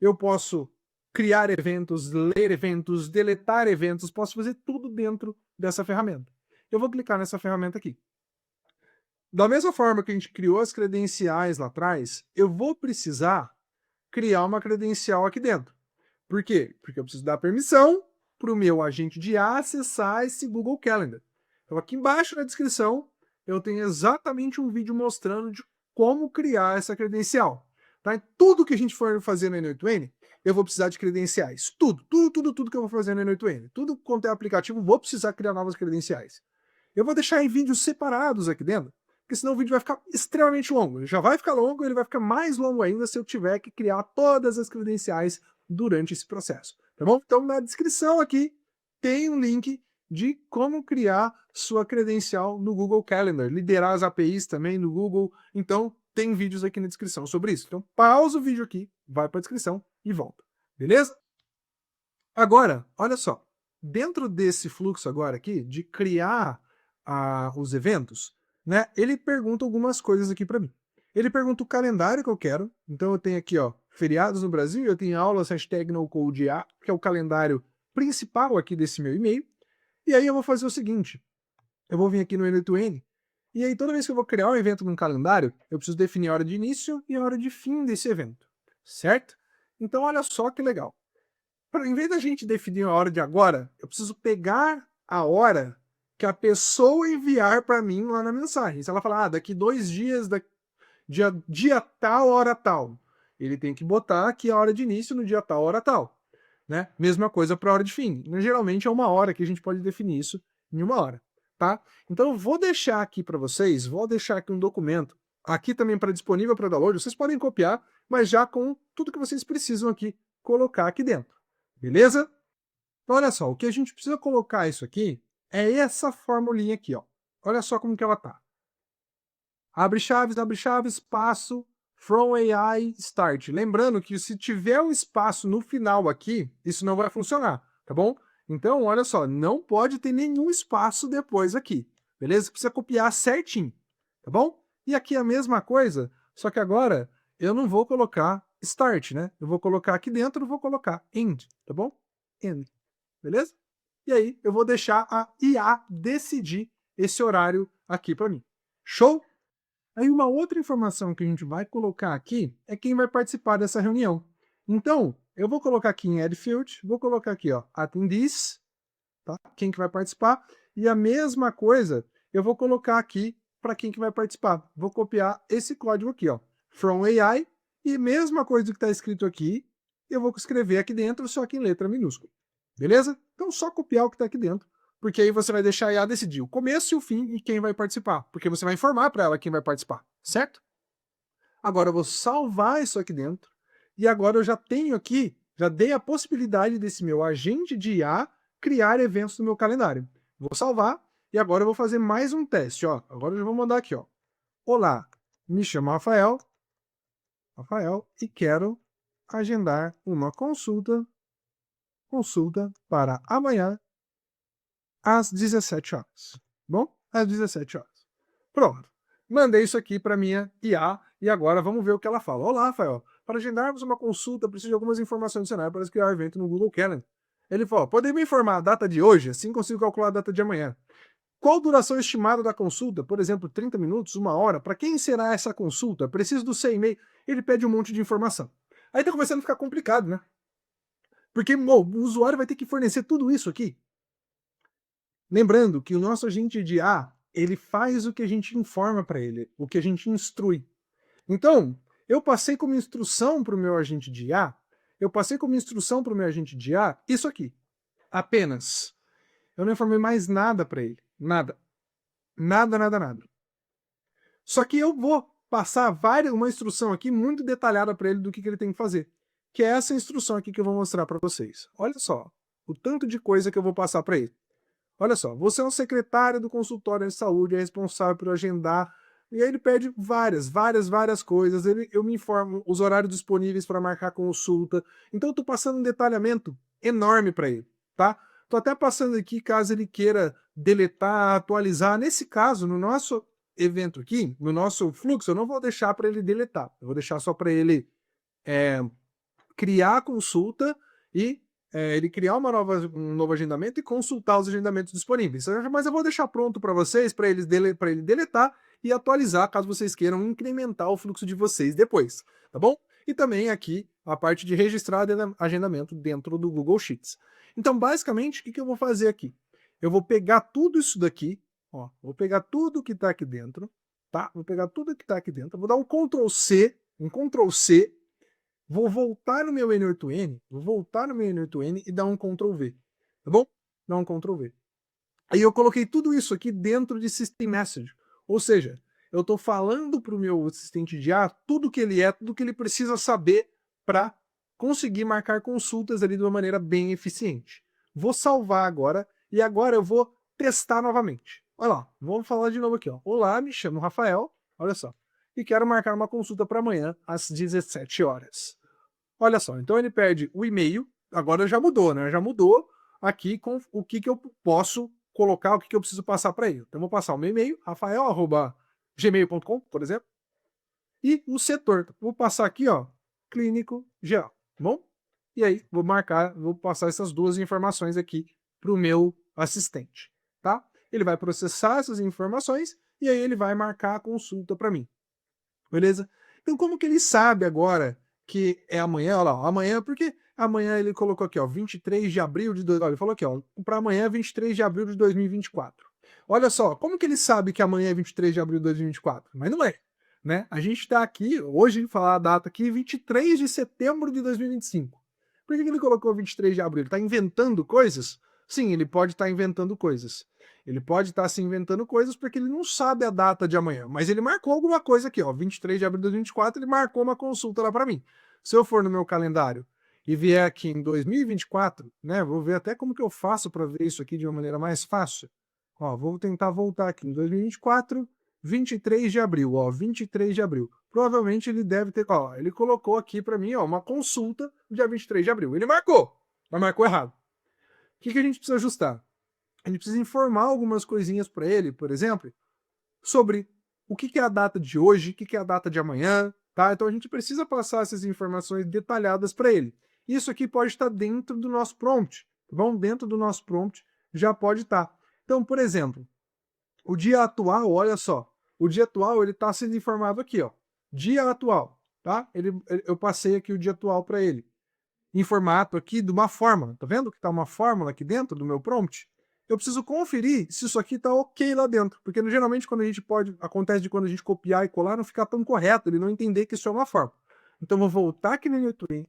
eu posso criar eventos, ler eventos, deletar eventos, posso fazer tudo dentro dessa ferramenta. Eu vou clicar nessa ferramenta aqui. Da mesma forma que a gente criou as credenciais lá atrás, eu vou precisar criar uma credencial aqui dentro. Por quê? Porque eu preciso dar permissão para o meu agente de IA acessar esse Google Calendar. Então aqui embaixo na descrição eu tenho exatamente um vídeo mostrando de como criar essa credencial. Tá? E tudo que a gente for fazer no N8N, eu vou precisar de credenciais. Tudo que eu vou fazer no N8N. Tudo quanto é aplicativo, vou precisar criar novas credenciais. Eu vou deixar em vídeos separados aqui dentro, porque senão o vídeo vai ficar extremamente longo. Ele já vai ficar longo, ele vai ficar mais longo ainda se eu tiver que criar todas as credenciais durante esse processo, tá bom? Então na descrição aqui tem um link de como criar sua credencial no Google Calendar, liderar as APIs também no Google, então tem vídeos aqui na descrição sobre isso. Então pausa o vídeo aqui, vai para a descrição e volta, beleza? Agora, olha só, dentro desse fluxo agora aqui, de criar os eventos, né, ele pergunta algumas coisas aqui para mim. Ele pergunta o calendário que eu quero, então eu tenho aqui, ó, feriados no Brasil, eu tenho aulas #NoCodeA, que é o calendário principal aqui desse meu e-mail, e aí eu vou fazer o seguinte, eu vou vir aqui no N8N, e aí toda vez que eu vou criar um evento num calendário, eu preciso definir a hora de início e a hora de fim desse evento, certo? Então olha só que legal. Em vez da gente definir a hora de agora, eu preciso pegar a hora que a pessoa enviar para mim lá na mensagem. Se ela falar, daqui 2 dias, dia tal, hora tal, ele tem que botar aqui a hora de início no dia tal, hora tal. Né? Mesma coisa para a hora de fim. Geralmente é 1 hora que a gente pode definir isso em 1 hora, tá? Então eu vou deixar aqui para vocês, vou deixar aqui um documento, aqui também para disponível para download, vocês podem copiar, mas já com tudo que vocês precisam aqui colocar aqui dentro, beleza? Então olha só, o que a gente precisa colocar isso aqui é essa formulinha aqui, ó. Olha só como que ela tá. Abre chaves, espaço, from AI start. Lembrando que se tiver um espaço no final aqui, isso não vai funcionar, tá bom? Então, olha só, não pode ter nenhum espaço depois aqui, beleza? Precisa copiar certinho, tá bom? E aqui a mesma coisa, só que agora eu não vou colocar start, né? Eu vou colocar aqui dentro, eu vou colocar end, tá bom? End, beleza? E aí eu vou deixar a IA decidir esse horário aqui para mim. Show? Aí uma outra informação que a gente vai colocar aqui é quem vai participar dessa reunião. Então, eu vou colocar aqui em Add Field, vou colocar aqui, ó, attendees, tá? Quem que vai participar. E a mesma coisa eu vou colocar aqui para quem que vai participar. Vou copiar esse código aqui, ó, from AI, e mesma coisa que está escrito aqui, eu vou escrever aqui dentro, só que em letra minúscula. Beleza? Então, só copiar o que está aqui dentro, porque aí você vai deixar a IA decidir o começo e o fim e quem vai participar, porque você vai informar para ela quem vai participar, certo? Agora eu vou salvar isso aqui dentro, e agora eu já tenho aqui, já dei a possibilidade desse meu agente de IA criar eventos no meu calendário. Vou salvar, e agora eu vou fazer mais um teste, ó. Agora eu já vou mandar aqui, ó. Olá, me chamo Rafael, e quero agendar uma consulta para amanhã, às 17 horas. Bom? Às 17 horas. Pronto. Mandei isso aqui para minha IA e agora vamos ver o que ela fala. Olá, Rafael. Para agendarmos uma consulta, preciso de algumas informações adicionais para criar o evento no Google Calendar. Ele falou, pode me informar a data de hoje? Assim consigo calcular a data de amanhã. Qual a duração estimada da consulta? Por exemplo, 30 minutos, 1 hora? Para quem será essa consulta? Preciso do seu e-mail. Ele pede um monte de informação. Aí tá começando a ficar complicado, né? Porque o usuário vai ter que fornecer tudo isso aqui. Lembrando que o nosso agente de IA, ele faz o que a gente informa para ele, o que a gente instrui. Então, eu passei como instrução para o meu agente de IA, isso aqui. Apenas. Eu não informei mais nada para ele. Nada. Nada. Só que eu vou passar uma instrução aqui muito detalhada para ele do que ele tem que fazer. Que é essa instrução aqui que eu vou mostrar para vocês. Olha só, o tanto de coisa que eu vou passar para ele. Olha só, você é um secretário do consultório de saúde, é responsável por agendar, e aí ele pede várias coisas, eu me informo os horários disponíveis para marcar consulta, então eu tô passando um detalhamento enorme para ele, tá? Tô até passando aqui caso ele queira deletar, atualizar, nesse caso, no nosso evento aqui, no nosso fluxo, eu não vou deixar para ele deletar, eu vou deixar só para ele criar a consulta e ele criar um novo agendamento e consultar os agendamentos disponíveis. Mas eu vou deixar pronto para vocês, para ele deletar e atualizar, caso vocês queiram incrementar o fluxo de vocês depois, tá bom? E também aqui a parte de registrar agendamento dentro do Google Sheets. Então, basicamente, o que eu vou fazer aqui? Eu vou pegar tudo isso daqui, ó, vou pegar tudo que está aqui dentro, tá? Vou pegar tudo que está aqui dentro, vou dar um Ctrl C, vou voltar no meu N8N, e dar um Ctrl V, tá bom? Dar um Ctrl V. Aí eu coloquei tudo isso aqui dentro de System Message, ou seja, eu estou falando para o meu assistente de IA tudo que ele é, tudo que ele precisa saber para conseguir marcar consultas ali de uma maneira bem eficiente. Vou salvar agora, e agora eu vou testar novamente. Olha lá, vamos falar de novo aqui, ó. Olá, me chamo Rafael, olha só, e quero marcar uma consulta para amanhã às 17 horas. Olha só, então ele pede o e-mail, agora já mudou, né? Já mudou aqui com o que eu posso colocar, o que eu preciso passar para ele. Então eu vou passar o meu e-mail, rafael@gmail.com, por exemplo, e o setor. Vou passar aqui, ó, clínico geral, tá bom? E aí vou passar essas duas informações aqui para o meu assistente, tá? Ele vai processar essas informações e aí ele vai marcar a consulta para mim, beleza? Então como que ele sabe agora que é amanhã? Olha lá, amanhã, porque amanhã ele colocou aqui, ó, 23 de abril de... Olha, ele falou aqui, ó, para amanhã, 23 de abril de 2024. Olha só, como que ele sabe que amanhã é 23 de abril de 2024? Mas não é, né? A gente está aqui, hoje, falar a data aqui, 23 de setembro de 2025. Por que ele colocou 23 de abril? Ele está inventando coisas? Sim, ele pode estar inventando coisas. Ele pode estar se inventando coisas porque ele não sabe a data de amanhã, mas ele marcou alguma coisa aqui, ó, 23 de abril de 2024, ele marcou uma consulta lá para mim. Se eu for no meu calendário e vier aqui em 2024, né, vou ver até como que eu faço para ver isso aqui de uma maneira mais fácil. Ó, vou tentar voltar aqui em 2024, 23 de abril, ó, 23 de abril. Provavelmente ele deve ter, ó, ele colocou aqui para mim, ó, uma consulta dia 23 de abril. Ele marcou, mas marcou errado. O que a gente precisa ajustar? A gente precisa informar algumas coisinhas para ele, por exemplo, sobre o que é a data de hoje, o que é a data de amanhã, tá? Então a gente precisa passar essas informações detalhadas para ele. Isso aqui pode estar dentro do nosso prompt, tá bom? Dentro do nosso prompt já pode estar. Então, por exemplo, o dia atual, olha só, o dia atual ele está sendo informado aqui, ó, dia atual, tá? Eu passei aqui o dia atual para ele, em formato aqui de uma fórmula, tá vendo que está uma fórmula aqui dentro do meu prompt? Eu preciso conferir se isso aqui está ok lá dentro, porque geralmente quando a gente acontece de quando a gente copiar e colar não ficar tão correto, ele não entender que isso é uma fórmula. Então eu vou voltar aqui no YouTube,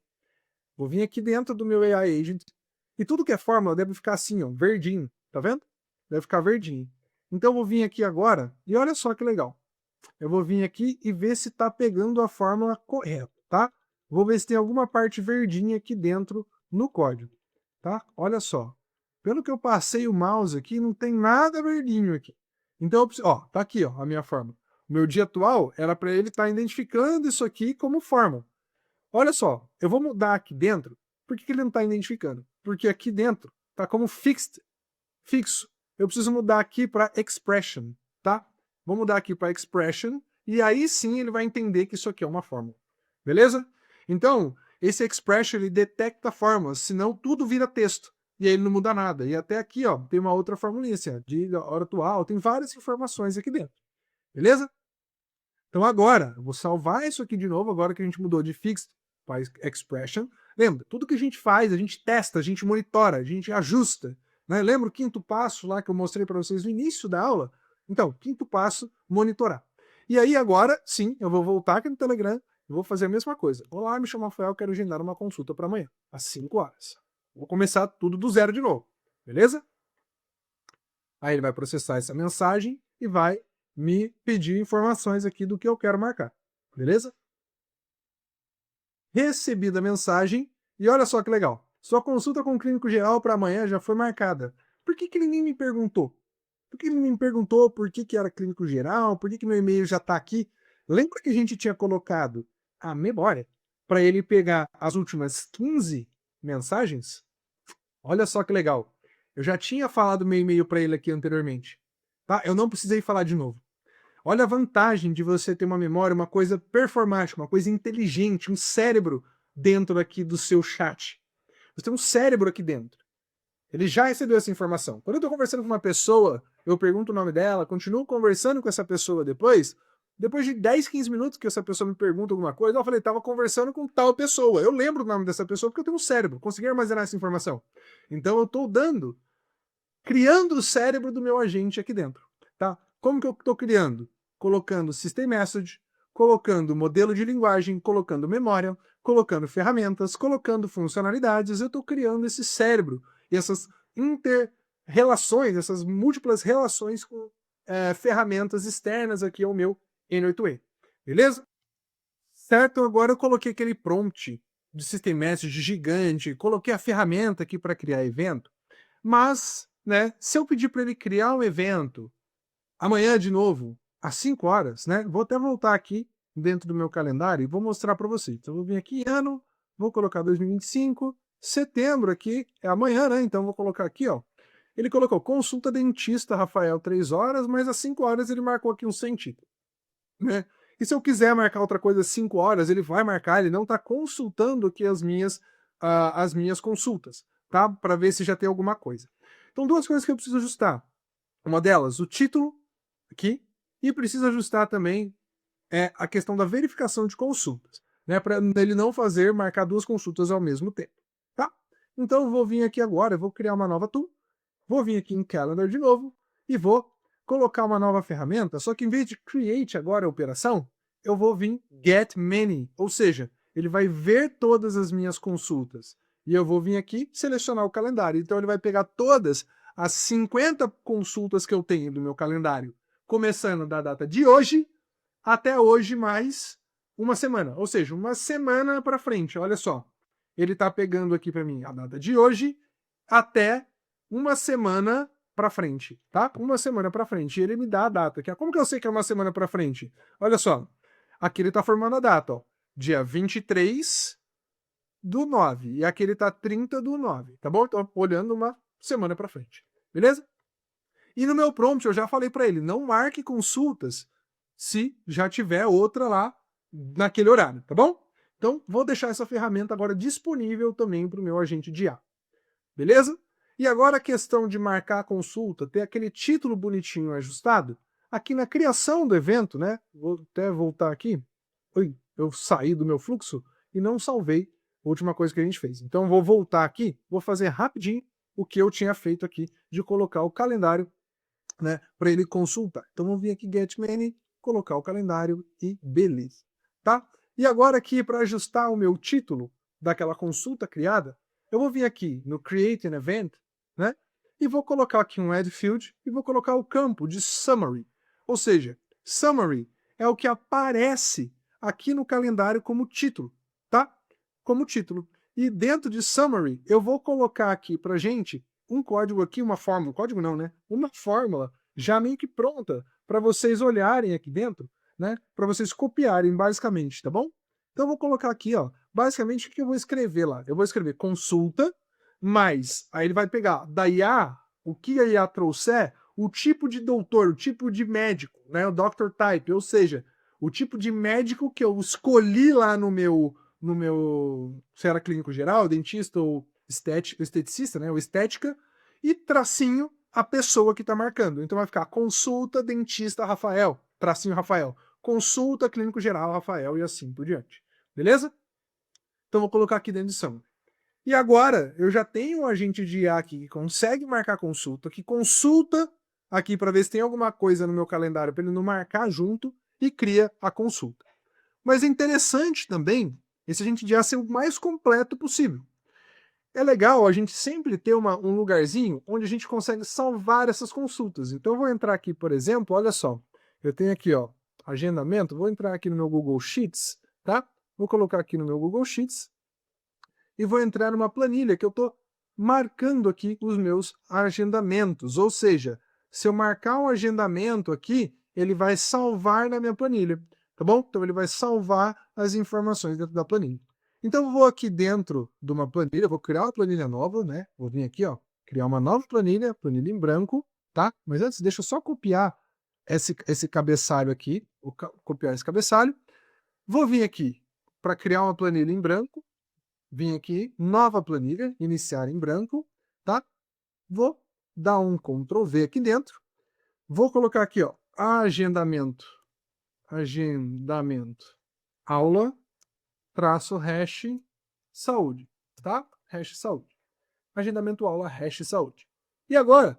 vou vir aqui dentro do meu AI Agent, e tudo que é fórmula deve ficar assim, ó, verdinho, tá vendo? Deve ficar verdinho. Então eu vou vir aqui agora, e olha só que legal. Eu vou vir aqui e ver se está pegando a fórmula correta, tá? Vou ver se tem alguma parte verdinha aqui dentro no código, tá? Olha só. Pelo que eu passei o mouse aqui, não tem nada verdinho aqui. Então, ó, tá aqui, ó, a minha fórmula. O meu dia atual era para ele estar identificando isso aqui como fórmula. Olha só, eu vou mudar aqui dentro. Por que ele não está identificando? Porque aqui dentro tá como fixed, fixo. Eu preciso mudar aqui para expression, tá? Vou mudar aqui para expression e aí sim ele vai entender que isso aqui é uma fórmula. Beleza? Então, esse expression ele detecta fórmulas, senão tudo vira texto. E aí ele não muda nada. E até aqui, ó, tem uma outra formulinha, assim, ó, de hora atual, tem várias informações aqui dentro. Beleza? Então agora, eu vou salvar isso aqui de novo, agora que a gente mudou de fixed para expression. Lembra, tudo que a gente faz, a gente testa, a gente monitora, a gente ajusta. Né? Lembra o quinto passo lá que eu mostrei para vocês no início da aula? Então, quinto passo, monitorar. E aí agora, sim, eu vou voltar aqui no Telegram e vou fazer a mesma coisa. Olá, me chamo Rafael, quero agendar uma consulta para amanhã, às 5 horas. Vou começar tudo do zero de novo, beleza? Aí ele vai processar essa mensagem e vai me pedir informações aqui do que eu quero marcar, beleza? Recebida a mensagem e olha só que legal. Sua consulta com o clínico geral para amanhã já foi marcada. Por que ele nem me perguntou? Por que ele me perguntou por que era clínico geral? Por que meu e-mail já está aqui? Lembra que a gente tinha colocado a memória para ele pegar as últimas 15 mensagens? Olha só que legal. Eu já tinha falado meu e-mail para ele aqui anteriormente. Tá? Eu não precisei falar de novo. Olha a vantagem de você ter uma memória, uma coisa performática, uma coisa inteligente, um cérebro dentro aqui do seu chat. Você tem um cérebro aqui dentro. Ele já recebeu essa informação. Quando eu estou conversando com uma pessoa, eu pergunto o nome dela, continuo conversando com essa pessoa depois de 10, 15 minutos que essa pessoa me pergunta alguma coisa, eu falei, estava conversando com tal pessoa. Eu lembro o nome dessa pessoa porque eu tenho um cérebro, consegui armazenar essa informação. Então eu estou criando o cérebro do meu agente aqui dentro. Tá? Como que eu estou criando? Colocando System Message, colocando modelo de linguagem, colocando memória, colocando ferramentas, colocando funcionalidades. Eu estou criando esse cérebro e essas inter-relações, essas múltiplas relações com ferramentas externas aqui ao meu N8E. Beleza? Certo, agora eu coloquei aquele prompt de System Message gigante, coloquei a ferramenta aqui para criar evento, mas, né, se eu pedir para ele criar um evento amanhã de novo, às 5 horas, né, vou até voltar aqui dentro do meu calendário e vou mostrar para vocês. Então, eu vou vir aqui, ano, vou colocar 2025, setembro aqui, é amanhã, né, então vou colocar aqui, ó. Ele colocou consulta dentista, Rafael, 3 horas, mas às 5 horas ele marcou aqui um sem título, né? E se eu quiser marcar outra coisa às 5 horas, ele vai marcar, ele não está consultando aqui as minhas consultas, tá? Para ver se já tem alguma coisa. Então, duas coisas que eu preciso ajustar. Uma delas, o título aqui, e preciso ajustar também a questão da verificação de consultas, né? Para ele não marcar duas consultas ao mesmo tempo, tá? Então, eu vou vir aqui agora, eu vou criar uma nova tool, vou vir aqui em Calendar de novo e vou colocar uma nova ferramenta, só que em vez de create agora a operação, eu vou vir get many, ou seja, ele vai ver todas as minhas consultas E eu vou vir aqui selecionar o calendário. Então ele vai pegar todas as 50 consultas que eu tenho do meu calendário, começando da data de hoje até hoje mais uma semana. Ou seja, uma semana para frente. Olha só. Ele está pegando aqui para mim a data de hoje até uma semana para frente, tá? Uma semana para frente. E ele me dá a data. Como que eu sei que é uma semana para frente? Olha só. Aqui ele está formando a data, ó. Dia 23/9. E aqui ele está 30/9, tá bom? Então, olhando uma semana para frente. Beleza? E no meu prompt eu já falei para ele, não marque consultas se já tiver outra lá naquele horário, tá bom? Então, vou deixar essa ferramenta agora disponível também para o meu agente de IA. Beleza? E agora a questão de marcar a consulta, ter aquele título bonitinho ajustado, aqui na criação do evento, né? Vou até voltar aqui. Oi, eu saí do meu fluxo e não salvei a última coisa que a gente fez. Então vou voltar aqui, vou fazer rapidinho o que eu tinha feito aqui de colocar o calendário, né, para ele consultar. Então vamos vir aqui Get Many, colocar o calendário e beleza, tá? E agora aqui para ajustar o meu título daquela consulta criada, eu vou vir aqui no Create an Event, né? E vou colocar aqui um Add Field e vou colocar o campo de Summary. Ou seja, Summary é o que aparece aqui no calendário como título, tá? Como título. E dentro de Summary, eu vou colocar aqui pra gente um código aqui, uma fórmula, código não, né? Uma fórmula já meio que pronta para vocês olharem aqui dentro, né? Para vocês copiarem basicamente, tá bom? Então eu vou colocar aqui, ó, basicamente o que eu vou escrever lá? Eu vou escrever consulta, mais, aí ele vai pegar da IA, o que a IA trouxer, o tipo de doutor, o tipo de médico, né? O doctor type, ou seja, o tipo de médico que eu escolhi lá no meu, se era clínico geral, dentista ou esteticista, né? Ou estética, e tracinho a pessoa que está marcando. Então vai ficar consulta dentista Rafael, tracinho Rafael, consulta clínico geral Rafael e assim por diante. Beleza? Então vou colocar aqui dentro de Summary. E agora eu já tenho um agente de IA aqui que consegue marcar consulta, que consulta aqui para ver se tem alguma coisa no meu calendário para ele não marcar junto e cria a consulta. Mas é interessante também esse agente de IA ser o mais completo possível. É legal a gente sempre ter um lugarzinho onde a gente consegue salvar essas consultas. Então eu vou entrar aqui, por exemplo, olha só, eu tenho aqui, ó, agendamento, vou entrar aqui no meu Google Sheets, tá? Vou colocar aqui no meu Google Sheets e vou entrar numa planilha que eu estou marcando aqui os meus agendamentos. Ou seja, se eu marcar um agendamento aqui, ele vai salvar na minha planilha, tá bom? Então ele vai salvar as informações dentro da planilha. Então eu vou aqui dentro de uma planilha, vou criar uma planilha nova, né? Vou vir aqui, ó, criar uma nova planilha, planilha em branco, tá? Mas antes, deixa eu só copiar esse cabeçalho aqui, vou copiar esse cabeçalho. Vou vir aqui para criar uma planilha em branco, vim aqui, nova planilha, iniciar em branco, tá? Vou dar um Ctrl V aqui dentro, vou colocar aqui, ó, agendamento, aula, traço hash, saúde, tá? Hash saúde. Agendamento aula, hash saúde. E agora,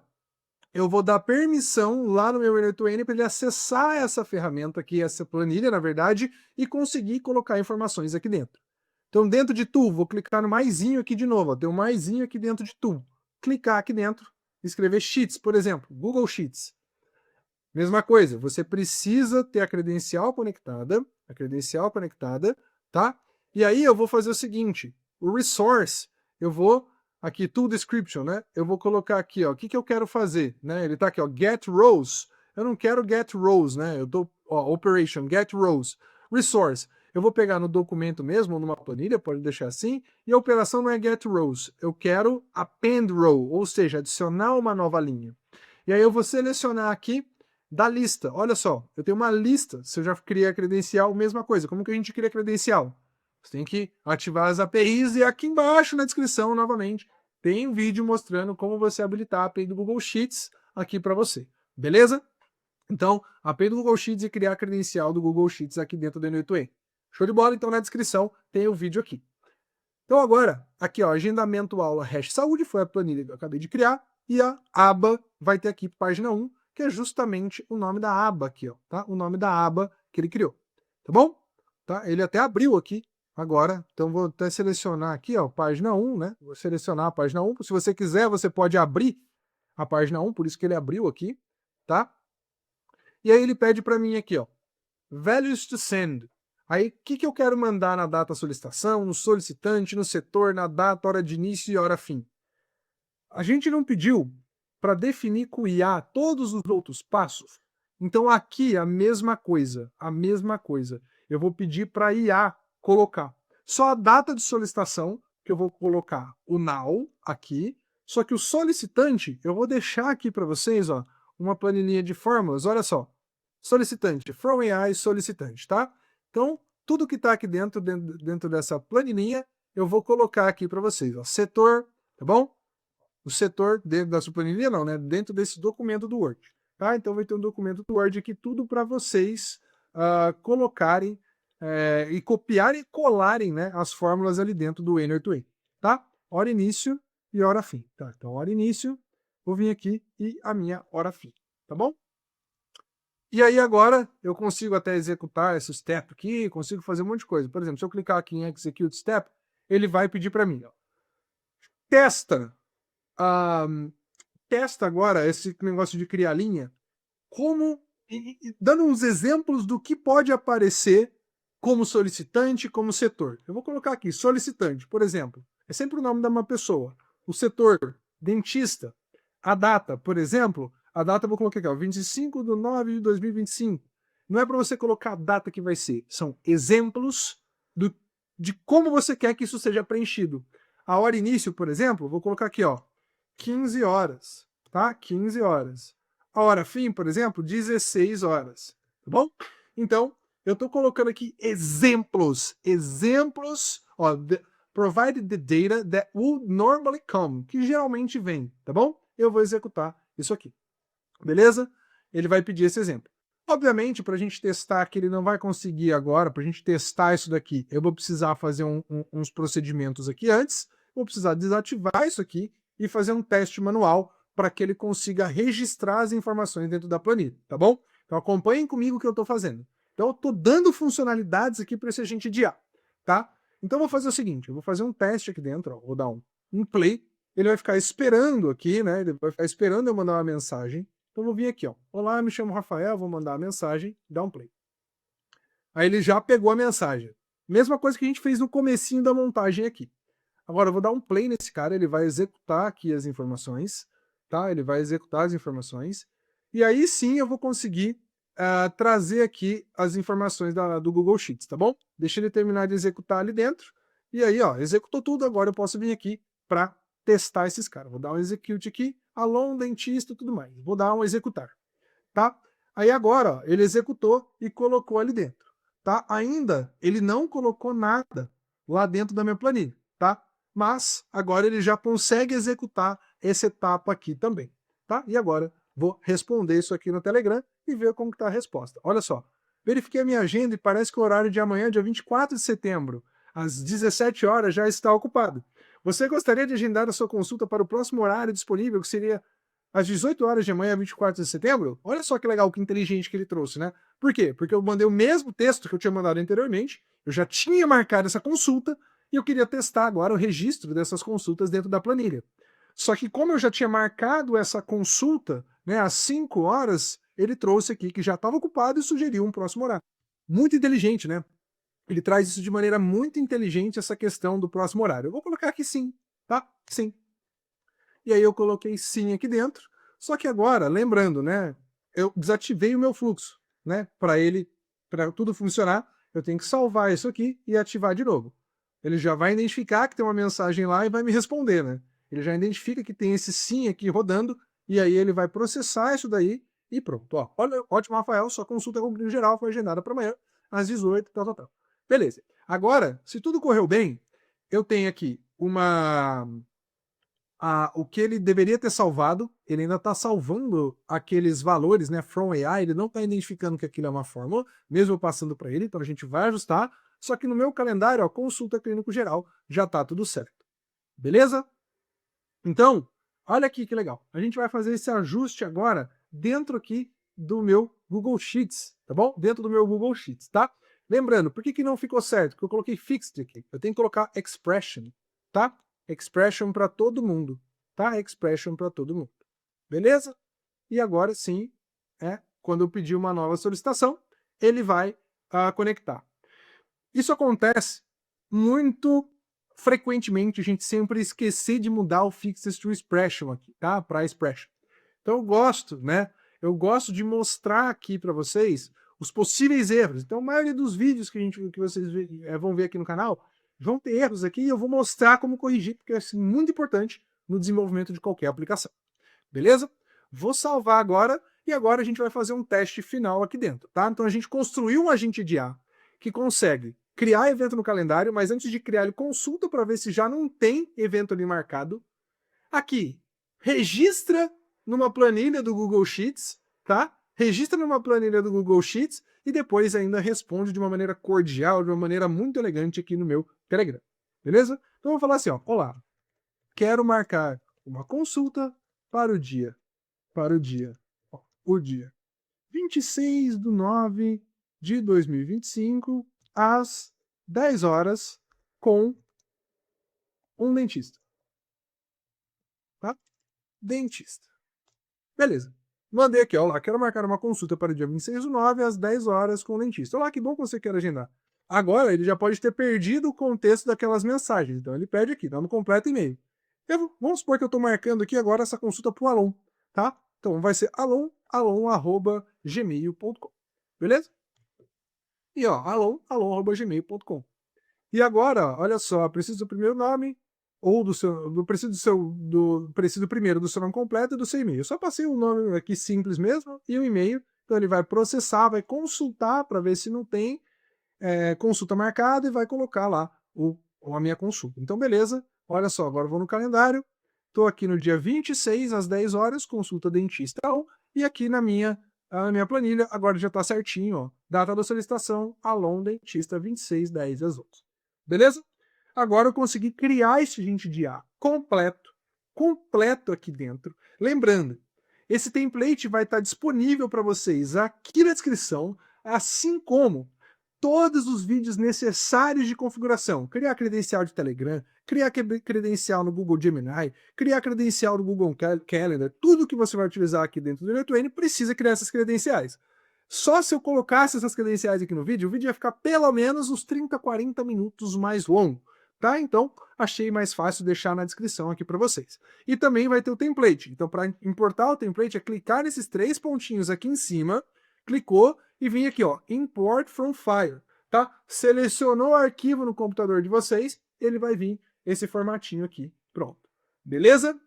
eu vou dar permissão lá no meu N8N para ele acessar essa ferramenta aqui, essa planilha, na verdade, e conseguir colocar informações aqui dentro. Então, dentro de Tool, vou clicar no maisinho aqui de novo. Ó, tem um maisinho aqui dentro de Tool. Clicar aqui dentro, escrever Sheets, por exemplo, Google Sheets. Mesma coisa, você precisa ter a credencial conectada, tá? E aí eu vou fazer o seguinte, o resource, eu vou, aqui, Tool Description, né? Eu vou colocar aqui, ó, o que eu quero fazer, né? Ele tá aqui, ó, Get Rows. Eu não quero Get Rows, né? Eu tô, ó, Operation, Get Rows. Resource. Eu vou pegar no documento mesmo, ou numa planilha, pode deixar assim, e a operação não é Get Rows, eu quero Append Row, ou seja, adicionar uma nova linha. E aí eu vou selecionar aqui da lista. Olha só, eu tenho uma lista, se eu já criei a credencial, mesma coisa. Como que a gente cria a credencial? Você tem que ativar as APIs e aqui embaixo na descrição, novamente, tem um vídeo mostrando como você habilitar a API do Google Sheets aqui para você. Beleza? Então, a API do Google Sheets e criar a credencial do Google Sheets aqui dentro do N8N. Show de bola? Então na descrição tem o vídeo aqui. Então agora, aqui ó, agendamento aula hash saúde, foi a planilha que eu acabei de criar, e a aba vai ter aqui página 1, que é justamente o nome da aba aqui, ó, tá? O nome da aba que ele criou, tá bom? Tá? Ele até abriu aqui agora, então vou até selecionar aqui, ó, página 1, né? Vou selecionar a página 1. Se você quiser, você pode abrir a página 1, por isso que ele abriu aqui, tá? E aí ele pede para mim aqui, ó, values to send. Aí, o que eu quero mandar na data solicitação, no solicitante, no setor, na data, hora de início e hora fim? A gente não pediu para definir com o IA todos os outros passos? Então aqui a mesma coisa, a mesma coisa. Eu vou pedir para a IA colocar só a data de solicitação, que eu vou colocar o now aqui, só que o solicitante, eu vou deixar aqui para vocês, ó, uma planilhinha de fórmulas, olha só. Solicitante, from AI solicitante, tá? Então, tudo que está aqui dentro dessa planilhinha, eu vou colocar aqui para vocês, ó, setor, tá bom? O setor dentro da sua planilha não, né? Dentro desse documento do Word. Tá? Então vai ter um documento do Word aqui, tudo para vocês colocarem e copiarem e colarem, né, as fórmulas ali dentro do Energy. Tá? Hora início e hora fim. Tá? Então, hora início, vou vir aqui e a minha hora fim. Tá bom? E aí agora eu consigo até executar esse step aqui, consigo fazer um monte de coisa. Por exemplo, se eu clicar aqui em Execute Step, ele vai pedir para mim, ó, testa testa agora esse negócio de criar linha, como dando uns exemplos do que pode aparecer como solicitante, como setor. Eu vou colocar aqui, solicitante, por exemplo, é sempre o nome de uma pessoa. O setor, dentista. A data, por exemplo, a data eu vou colocar aqui, ó, 25/9/2025. Não é para você colocar a data que vai ser, são exemplos de como você quer que isso seja preenchido. A hora início, por exemplo, vou colocar aqui, ó, 15 horas, tá? 15 horas. A hora fim, por exemplo, 16 horas, tá bom? Então, eu estou colocando aqui exemplos, ó, provide the data that would normally come, que geralmente vem, tá bom? Eu vou executar isso aqui, beleza? Ele vai pedir esse exemplo. Obviamente, para a gente testar que ele não vai conseguir agora, para a gente testar isso daqui, eu vou precisar fazer uns procedimentos aqui antes, vou precisar desativar isso aqui e fazer um teste manual para que ele consiga registrar as informações dentro da planilha, tá bom? Então acompanhem comigo o que eu estou fazendo. Então eu estou dando funcionalidades aqui para esse agente de IA, tá? Então eu vou fazer o seguinte, eu vou fazer um teste aqui dentro, ó, vou dar um play, ele vai ficar esperando aqui, né? Ele vai ficar esperando eu mandar uma mensagem. Então eu vou vir aqui, ó. Olá, me chamo Rafael, vou mandar a mensagem, dá um play. Aí ele já pegou a mensagem. Mesma coisa que a gente fez no comecinho da montagem aqui. Agora eu vou dar um play nesse cara, ele vai executar aqui as informações, tá? Ele vai executar as informações. E aí sim eu vou conseguir trazer aqui as informações do Google Sheets, tá bom? Deixa ele terminar de executar ali dentro. E aí, ó, executou tudo, agora eu posso vir aqui para testar esses caras. Vou dar um execute aqui, along, dentista e tudo mais. Vou dar um executar, tá? Aí agora, ó, ele executou e colocou ali dentro, tá? Ainda ele não colocou nada lá dentro da minha planilha, tá? Mas agora ele já consegue executar essa etapa aqui também, tá? E agora vou responder isso aqui no Telegram e ver como está a resposta. Olha só, verifiquei a minha agenda e parece que o horário de amanhã, dia 24 de setembro, às 17 horas, já está ocupado. Você gostaria de agendar a sua consulta para o próximo horário disponível, que seria às 18 horas de amanhã, 24 de setembro? Olha só que legal, que inteligente que ele trouxe, né? Por quê? Porque eu mandei o mesmo texto que eu tinha mandado anteriormente, eu já tinha marcado essa consulta, e eu queria testar agora o registro dessas consultas dentro da planilha. Só que como eu já tinha marcado essa consulta, né, às 5 horas, ele trouxe aqui que já estava ocupado e sugeriu um próximo horário. Muito inteligente, né? Ele traz isso de maneira muito inteligente, essa questão do próximo horário. Eu vou colocar aqui sim, tá? Sim. E aí eu coloquei sim aqui dentro. Só que agora, lembrando, né, eu desativei o meu fluxo, né, para tudo funcionar, eu tenho que salvar isso aqui e ativar de novo. Ele já vai identificar que tem uma mensagem lá e vai me responder, né? Ele já identifica que tem esse sim aqui rodando e aí ele vai processar isso daí e pronto. Ó, olha, ótimo, Rafael, sua consulta com o clínico geral foi agendada para amanhã às 18, tal, tal, tal. Beleza. Agora, se tudo correu bem, eu tenho aqui o que ele deveria ter salvado, ele ainda está salvando aqueles valores, né, from AI, ele não está identificando que aquilo é uma fórmula, mesmo passando para ele, então a gente vai ajustar, só que no meu calendário, ó, consulta clínico geral, já está tudo certo. Beleza? Então, olha aqui que legal. A gente vai fazer esse ajuste agora dentro aqui do meu Google Sheets, tá bom? Dentro do meu Google Sheets, tá? Lembrando, por que não ficou certo? Porque eu coloquei fixed aqui. Eu tenho que colocar expression, tá? Expression para todo mundo, tá? Expression para todo mundo. Beleza? E agora sim, quando eu pedir uma nova solicitação, ele vai conectar. Isso acontece muito frequentemente, a gente sempre esquecer de mudar o fixed to expression aqui, tá? Para expression. Então eu gosto, né? Eu gosto de mostrar aqui para vocês os possíveis erros. Então a maioria dos vídeos que vocês vão ver aqui no canal vão ter erros aqui e eu vou mostrar como corrigir, porque é assim, muito importante no desenvolvimento de qualquer aplicação. Beleza? Vou salvar agora e agora a gente vai fazer um teste final aqui dentro, tá? Então a gente construiu um agente de IA que consegue criar evento no calendário, mas antes de criar ele consulta para ver se já não tem evento ali marcado. Aqui, registra numa planilha do Google Sheets, tá? Registra numa planilha do Google Sheets e depois ainda responde de uma maneira cordial, de uma maneira muito elegante aqui no meu Telegram. Beleza? Então eu vou falar assim, ó, olá, quero marcar uma consulta para o dia, o dia 26/9/2025, às 10 horas, com um dentista. Tá? Dentista. Beleza. Mandei aqui, ó lá, quero marcar uma consulta para o dia 26/9, às 10 horas, com o dentista. Olá, que bom que você quer agendar. Agora, ele já pode ter perdido o contexto daquelas mensagens. Então, ele pede aqui, dá no completo e-mail. Vamos supor que eu estou marcando aqui agora essa consulta para o Alon, tá? Então, vai ser alon@gmail.com. Beleza? E, ó, alon@gmail.com. E agora, olha só, preciso do primeiro nome, ou preciso primeiro do seu nome completo e do seu e-mail. Eu só passei um nome aqui simples mesmo e o e-mail. Então ele vai processar, vai consultar para ver se não tem consulta marcada e vai colocar lá a minha consulta. Então beleza, olha só, agora eu vou no calendário, estou aqui no dia 26 às 10 horas, consulta dentista 1, e aqui na minha planilha, agora já está certinho, ó, data da solicitação, Alon Dentista 26/10 às 11. Beleza? Agora eu consegui criar esse agente de IA completo aqui dentro. Lembrando, esse template vai estar disponível para vocês aqui na descrição, assim como todos os vídeos necessários de configuração. Criar credencial de Telegram, criar credencial no Google Gemini, criar credencial no Google Calendar, tudo que você vai utilizar aqui dentro do N8N precisa criar essas credenciais. Só se eu colocasse essas credenciais aqui no vídeo, o vídeo ia ficar pelo menos uns 30, 40 minutos mais longo. Tá? Então, achei mais fácil deixar na descrição aqui para vocês. E também vai ter o template. Então, para importar o template, é clicar nesses 3 pontinhos aqui em cima, clicou e vem aqui, ó, Import from File. Tá? Selecionou o arquivo no computador de vocês, ele vai vir esse formatinho aqui, pronto. Beleza?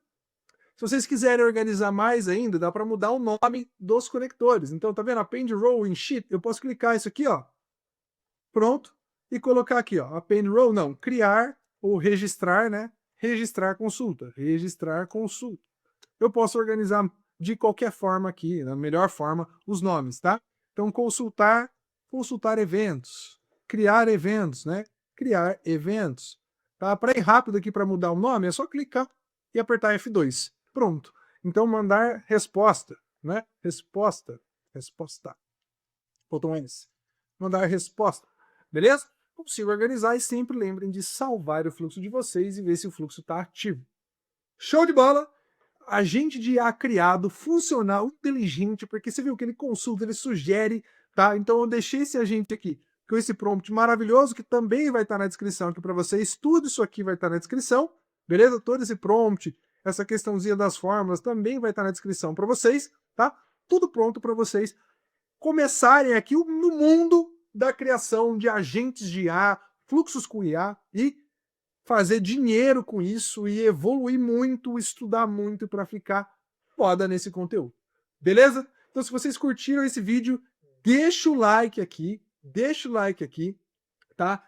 Se vocês quiserem organizar mais ainda, dá para mudar o nome dos conectores. Então, tá vendo? Append Row in Sheet, eu posso clicar isso aqui, ó, pronto, e colocar aqui, ó, append row, não, criar ou registrar, né? Registrar consulta. Eu posso organizar de qualquer forma aqui, da melhor forma, os nomes, tá? Então, consultar eventos, criar eventos, né? Criar eventos. Tá? Para ir rápido aqui para mudar o nome, é só clicar e apertar F2. Pronto. Então, mandar resposta, né? Resposta. Botão S. Mandar resposta. Beleza? Consigo organizar e sempre lembrem de salvar o fluxo de vocês e ver se o fluxo está ativo. Show de bola! Agente de IA criado, funcional, inteligente, porque você viu que ele consulta, ele sugere, tá? Então eu deixei esse agente aqui com esse prompt maravilhoso, que também vai estar na descrição aqui para vocês. Tudo isso aqui vai estar na descrição, beleza? Todo esse prompt, essa questãozinha das fórmulas também vai estar na descrição para vocês, tá? Tudo pronto para vocês começarem aqui no mundo da criação de agentes de IA, fluxos com IA e fazer dinheiro com isso e evoluir muito, estudar muito para ficar foda nesse conteúdo. Beleza? Então se vocês curtiram esse vídeo, deixa o like aqui, tá?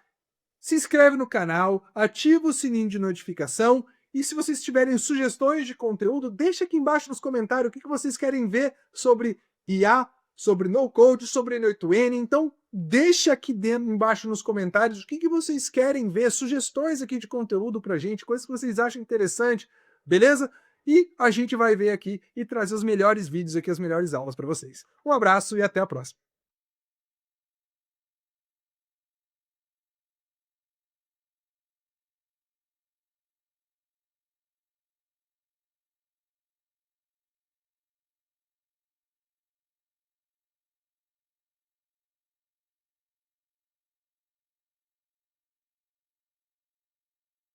Se inscreve no canal, ativa o sininho de notificação e se vocês tiverem sugestões de conteúdo, deixa aqui embaixo nos comentários o que vocês querem ver sobre IA, sobre no-code, sobre N8N, então deixa aqui dentro, embaixo nos comentários o que vocês querem ver, sugestões aqui de conteúdo pra gente, coisas que vocês acham interessante, beleza? E a gente vai ver aqui e trazer os melhores vídeos aqui, as melhores aulas para vocês. Um abraço e até a próxima.